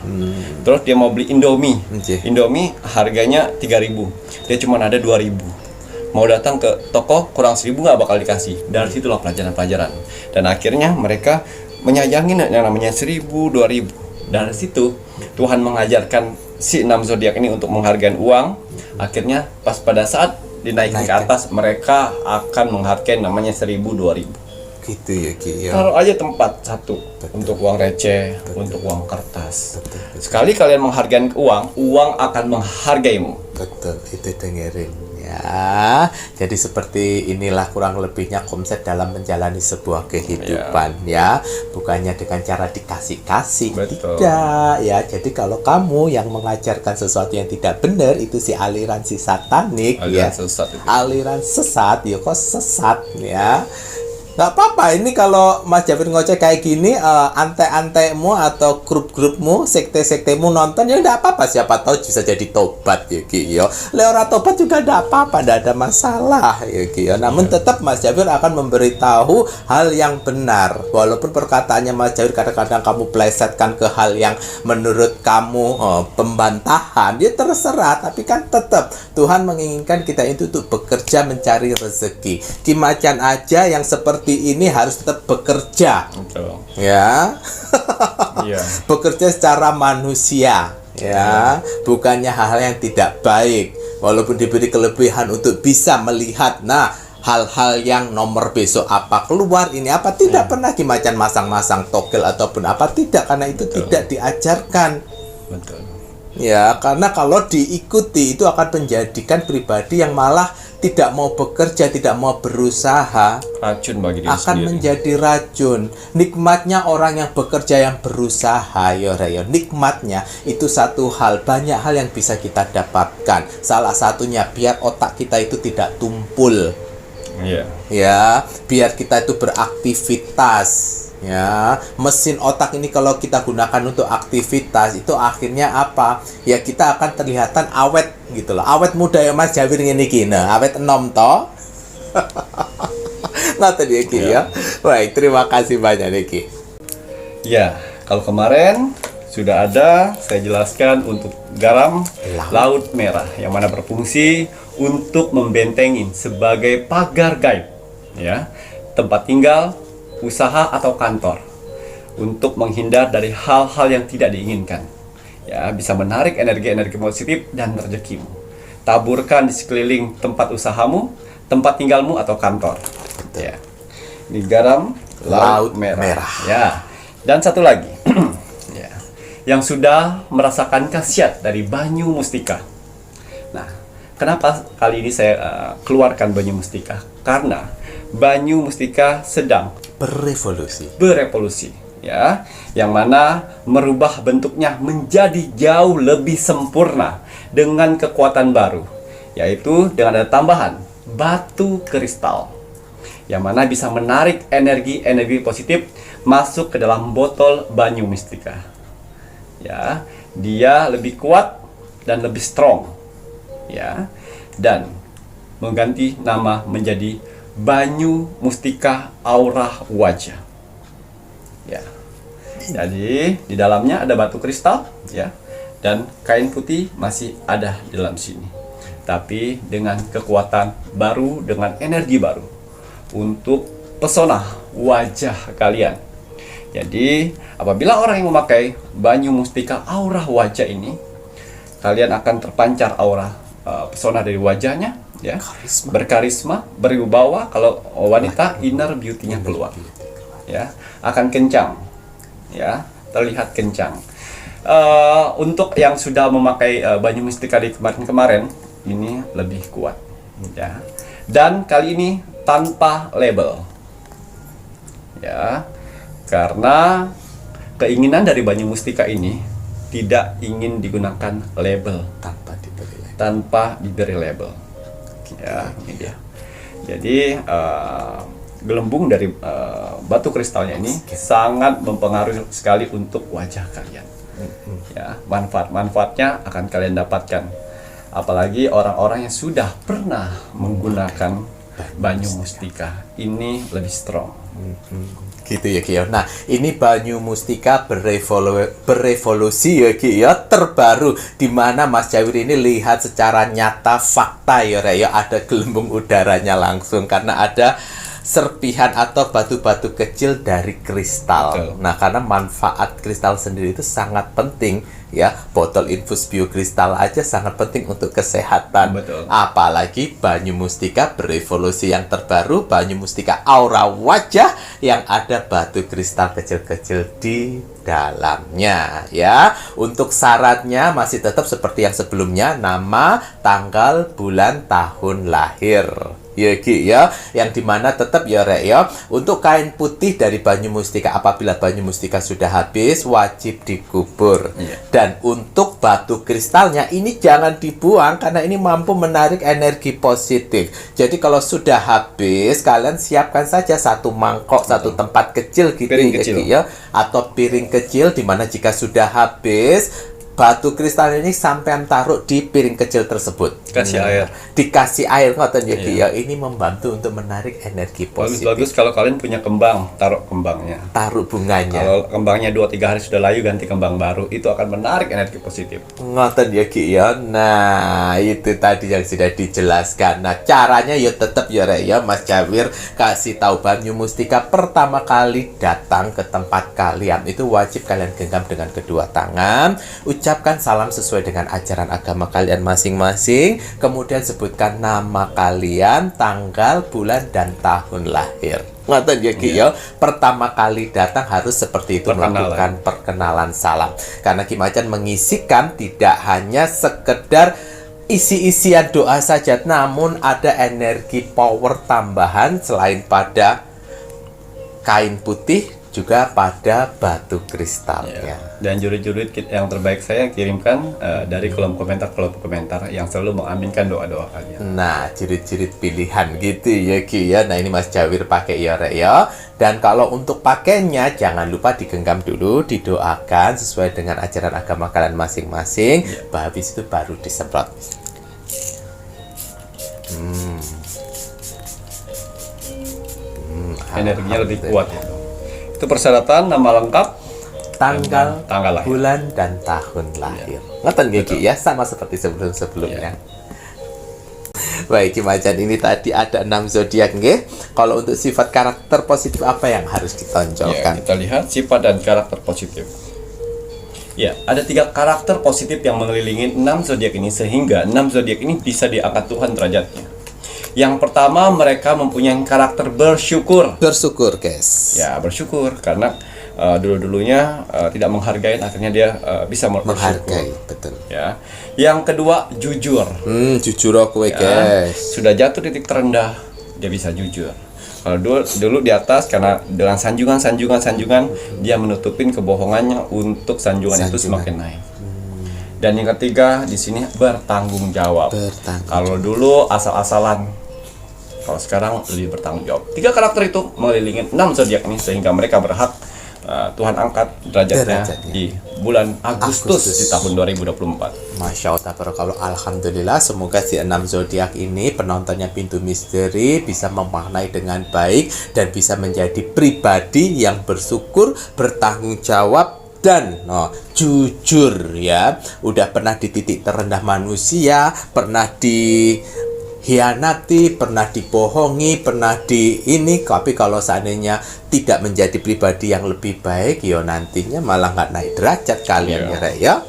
Terus dia mau beli Indomie. Indomie harganya 3.000. Dia cuma ada 2.000. Mau datang ke toko kurang 1.000 nggak bakal dikasih. Dari situlah pelajaran-pelajaran. Dan akhirnya mereka menyayangi yang namanya 1.000, 2.000. Dari situ Tuhan mengajarkan si 6 zodiak ini untuk menghargai uang. Akhirnya pas pada saat dinaikin ke atas, mereka akan menghargai namanya 1.000, 2.000. Gitu ya Ki ya. Taruh aja tempat satu. Untuk uang receh, untuk uang kertas. Sekali kalian menghargai uang akan menghargaimu. Betul, itu dengerin ya. Jadi seperti inilah kurang lebihnya konsep dalam menjalani sebuah kehidupan ya. Bukannya dengan cara dikasih-kasih. Betul. Tidak ya. Jadi kalau kamu yang mengajarkan sesuatu yang tidak benar, itu si aliran si satanik Aliran ya. sesat itu. Aliran sesat ya, kok sesat ya. Nggak apa-apa, ini kalau Mas Javir ngoceh kayak gini, ante-antemu atau grup-grupmu, sekte-sektemu nonton, ya nggak apa-apa, siapa tahu bisa jadi tobat ya Ki yo. Leora tobat juga nggak apa-apa, nggak ada masalah ya Ki yo. Namun tetap Mas Javir akan memberitahu hal yang benar, walaupun perkataannya Mas Javir kadang-kadang kamu plesetkan ke hal yang menurut kamu pembantahan, dia terserah, tapi kan tetap Tuhan menginginkan kita itu untuk bekerja mencari rezeki. Kimacan aja yang seperti ini harus tetap bekerja. Betul. Ya. Iya. Bekerja secara manusia, ya. Bukannya hal yang tidak baik. Walaupun diberi kelebihan untuk bisa melihat, nah, hal-hal yang nomor besok apa keluar ini apa tidak pernah Kimacan masang-masang togel ataupun apa tidak, karena itu tidak diajarkan. Betul. Ya, karena kalau diikuti itu akan menjadikan pribadi yang malah tidak mau bekerja, tidak mau berusaha, Racun bagi diri akan sendiri. menjadi racun. Nikmatnya orang yang bekerja, yang berusaha, ya nikmatnya itu satu hal, banyak hal yang bisa kita dapatkan. Salah satunya biar otak kita itu tidak tumpul. Iya. Ya, biar kita itu beraktivitas. Ya, mesin otak ini kalau kita gunakan untuk aktivitas itu akhirnya apa? Ya kita akan terlihatan awet gitu loh. Awet muda ya Mas Jawir ngene iki. Nah, awet enom to. Ngoten iki ya. Baik, terima kasih banyak Niki. Ya, kalau kemarin sudah ada saya jelaskan untuk garam laut merah yang mana berfungsi untuk membentengin sebagai pagar gaib, ya, tempat tinggal, usaha atau kantor, untuk menghindar dari hal-hal yang tidak diinginkan. Ya, bisa menarik energi-energi positif dan rezekimu. Taburkan di sekeliling tempat usahamu, tempat tinggalmu atau kantor. Ya. Ini garam laut merah. Ya. Dan satu lagi. Ya. Yang sudah merasakan khasiat dari Banyu Mustika. Nah, kenapa kali ini saya keluarkan Banyu Mustika? Karena Banyu Mustika sedang berevolusi, ya, yang mana merubah bentuknya menjadi jauh lebih sempurna dengan kekuatan baru, yaitu dengan ada tambahan batu kristal, yang mana bisa menarik energi-energi positif masuk ke dalam botol Banyu Mustika. Ya, dia lebih kuat dan lebih strong, ya, dan mengganti nama menjadi Banyu Mustika Aura Wajah. Ya. Jadi di dalamnya ada batu kristal, ya, dan kain putih masih ada di dalam sini. Tapi dengan kekuatan baru, dengan energi baru untuk pesona wajah kalian. Jadi apabila orang yang memakai Banyu Mustika Aura Wajah ini, kalian akan terpancar aura pesona dari wajahnya, ya, berkarisma, berwibawa. Kalau wanita, inner beauty-nya keluar, ya, akan kencang, ya, terlihat kencang. Untuk yang sudah memakai Banyu Mustika di kemarin-kemarin, ini lebih kuat, ya, dan kali ini tanpa label, ya, karena keinginan dari Banyu Mustika ini tidak ingin digunakan label, tanpa diberi label. Ya, ini dia. Jadi gelembung dari batu kristalnya ini sangat mempengaruhi sekali untuk wajah kalian. Ya, manfaatnya akan kalian dapatkan. Apalagi orang-orang yang sudah pernah menggunakan Banyu Mustika, ini lebih strong. Gitu ya Ki ya. Nah, ini Banyu Mustika berevolusi ya Ki ya, terbaru, di mana Mas Jawir ini lihat secara nyata fakta ya Rek ya, ada gelembung udaranya langsung karena ada serpihan atau batu-batu kecil dari kristal. Betul. Nah, karena manfaat kristal sendiri itu sangat penting ya. Botol infus biokristal aja sangat penting untuk kesehatan. Betul. Apalagi Banyu Mustika berevolusi yang terbaru, Banyu Mustika Aura Wajah yang ada batu kristal kecil-kecil di dalamnya ya. Untuk syaratnya masih tetap seperti yang sebelumnya, nama, tanggal, bulan, tahun lahir. Ya Ki ya, yang dimana tetap ya Rek ya, untuk kain putih dari Banyu Mustika apabila Banyu Mustika sudah habis wajib dikubur. Dan untuk batu kristalnya ini jangan dibuang karena ini mampu menarik energi positif. Jadi kalau sudah habis, kalian siapkan saja satu mangkok, satu tempat kecil gitu Piring ya, kecil. Ki, ya, atau piring kecil, dimana jika sudah habis batu kristal ini sampean taruh di piring kecil tersebut. Kasih air. Dikasih air ngoten ya Ki ya. Ini membantu untuk menarik energi positif. Bagus-bagus kalau kalian punya kembang, taruh kembangnya. Taruh bunganya. Kalau kembangnya 2-3 hari sudah layu, ganti kembang baru. Itu akan menarik energi positif. Ngoten ya Ki ya. Nah, itu tadi yang sudah dijelaskan. Nah, caranya ya tetap ya Rek ya, Mas Jawir kasih tahu Banyu Mustika pertama kali datang ke tempat kalian itu wajib kalian genggam dengan kedua tangan, ucapkan salam sesuai dengan ajaran agama kalian masing-masing, kemudian sebutkan nama kalian, tanggal, bulan, dan tahun lahir. Ngoten ya Ki ya. Pertama kali datang harus seperti itu, melakukan perkenalan salam. Karena Ki Macan mengisikan tidak hanya sekedar isi-isian doa saja, namun ada energi power tambahan selain pada kain putih, juga pada batu kristalnya. Dan jurid-jurid yang terbaik saya kirimkan dari kolom komentar yang selalu mengaminkan doa-doa kalian. Nah, jurid-jurid pilihan gitu ya Ki ya. Nah, ini Mas Jawir pakai ya Rek ya. Dan kalau untuk pakainya jangan lupa digenggam dulu, didoakan sesuai dengan ajaran agama kalian masing-masing. Habis itu baru disemprot. Energinya lebih kuat itu. Itu persyaratan nama lengkap, tanggal lahir, bulan, dan tahun lahir. Ngoten nggih Ki ya, sama seperti sebelum-sebelumnya. Baik Ki Macan, ini tadi ada 6 zodiak nggih. Kalau untuk sifat karakter positif apa yang harus ditonjolkan? Kita lihat sifat dan karakter positif. Ya, ada 3 karakter positif yang mengelilingi 6 zodiak ini sehingga 6 zodiak ini bisa diangkat Tuhan derajatnya. Yang pertama, mereka mempunyai karakter bersyukur. Bersyukur, guys. Ya, bersyukur karena dulu-dulunya tidak menghargai, akhirnya dia bisa menghargai, betul. Ya. Yang kedua, jujur. Jujur aku guys. Sudah jatuh di titik terendah, dia bisa jujur. Kalau dulu di atas karena dengan sanjungan dia menutupin kebohongannya untuk sanjungan itu semakin naik. Dan yang ketiga di sini bertanggung jawab. Kalau dulu asal-asalan, kalau sekarang lebih bertanggung jawab. 3 karakter itu mengelilingi 6 zodiak ini sehingga mereka berhak Tuhan angkat derajatnya di bulan Agustus di tahun 2024. Masya Allah, kalau alhamdulillah, semoga si 6 zodiak ini penontonnya Pintu Misteri bisa memaknai dengan baik dan bisa menjadi pribadi yang bersyukur, bertanggung jawab, dan jujur ya. Udah pernah di titik terendah manusia, pernah dihianati, pernah dibohongi, pernah tapi kalau seandainya tidak menjadi pribadi yang lebih baik, ya nantinya malah nggak naik derajat kalian ya Rek ya.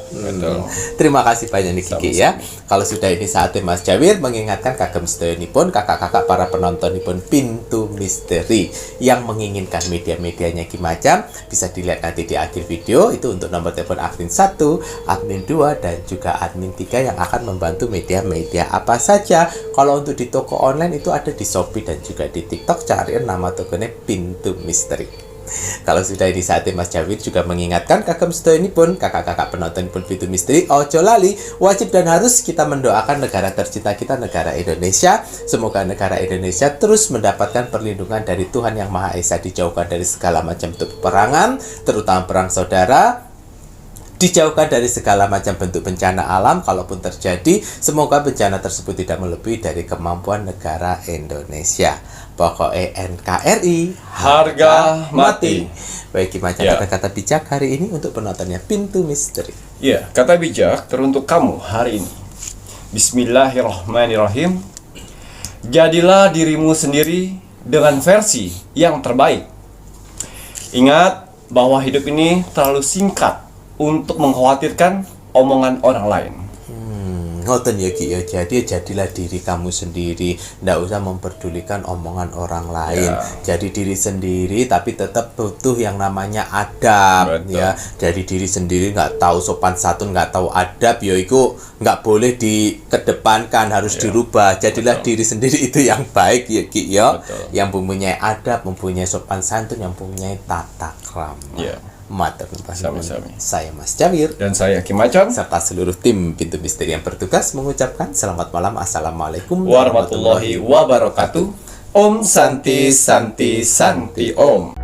Terima kasih banyak nih Kiki ya. Kalau sudah ini saatnya Mas Jawir mengingatkan kagem sedayanipun, kakak-kakak para penontonipun Pintu Misteri yang menginginkan media-medianya Ki Macan, bisa dilihat nanti di akhir video. Itu untuk nomor telepon admin 1, admin 2, dan juga admin 3 yang akan membantu media-media apa saja. Kalau untuk di toko online itu ada di Shopee dan juga di TikTok, cariin nama tokonya Pintu Misteri. Kalau sudah di saatnya Mas Jawir juga mengingatkan kagem sedayanipun, kakak-kakak penonton pun Pintu Misteri, ojo lali, wajib dan harus kita mendoakan negara tercinta kita, negara Indonesia. Semoga negara Indonesia terus mendapatkan perlindungan dari Tuhan Yang Maha Esa, dijauhkan dari segala macam bentuk peperangan, terutama perang saudara, dijauhkan dari segala macam bentuk bencana alam. Kalaupun terjadi, semoga bencana tersebut tidak melebihi dari kemampuan negara Indonesia. Pokoknya NKRI harga mati. Baik Ki Macan, kata-kata bijak hari ini untuk penontonnya Pintu Misteri. Ya, kata bijak teruntuk kamu hari ini. Bismillahirrahmanirrahim. Jadilah dirimu sendiri dengan versi yang terbaik. Ingat bahwa hidup ini terlalu singkat untuk mengkhawatirkan omongan orang lain. Ngoten ya Ki ya. Jadi jadilah diri kamu sendiri, ndak usah memperdulikan omongan orang lain. Jadi diri sendiri, tapi tetap butuh yang namanya adab. Betul. Ya. Jadi diri sendiri, nggak tahu sopan santun, nggak tahu adab, ya itu nggak boleh dikedepankan, harus dirubah. Jadilah diri sendiri itu yang baik ya Ki ya. Yang mempunyai adab, mempunyai sopan santun, yang mempunyai tata krama. Matur nuwun. Saya Mas Jawir dan saya Ki Macan serta seluruh tim Pintu Misteri yang bertugas mengucapkan selamat malam. Assalamualaikum warahmatullahi wabarakatuh. Om Santi Santi Santi Om.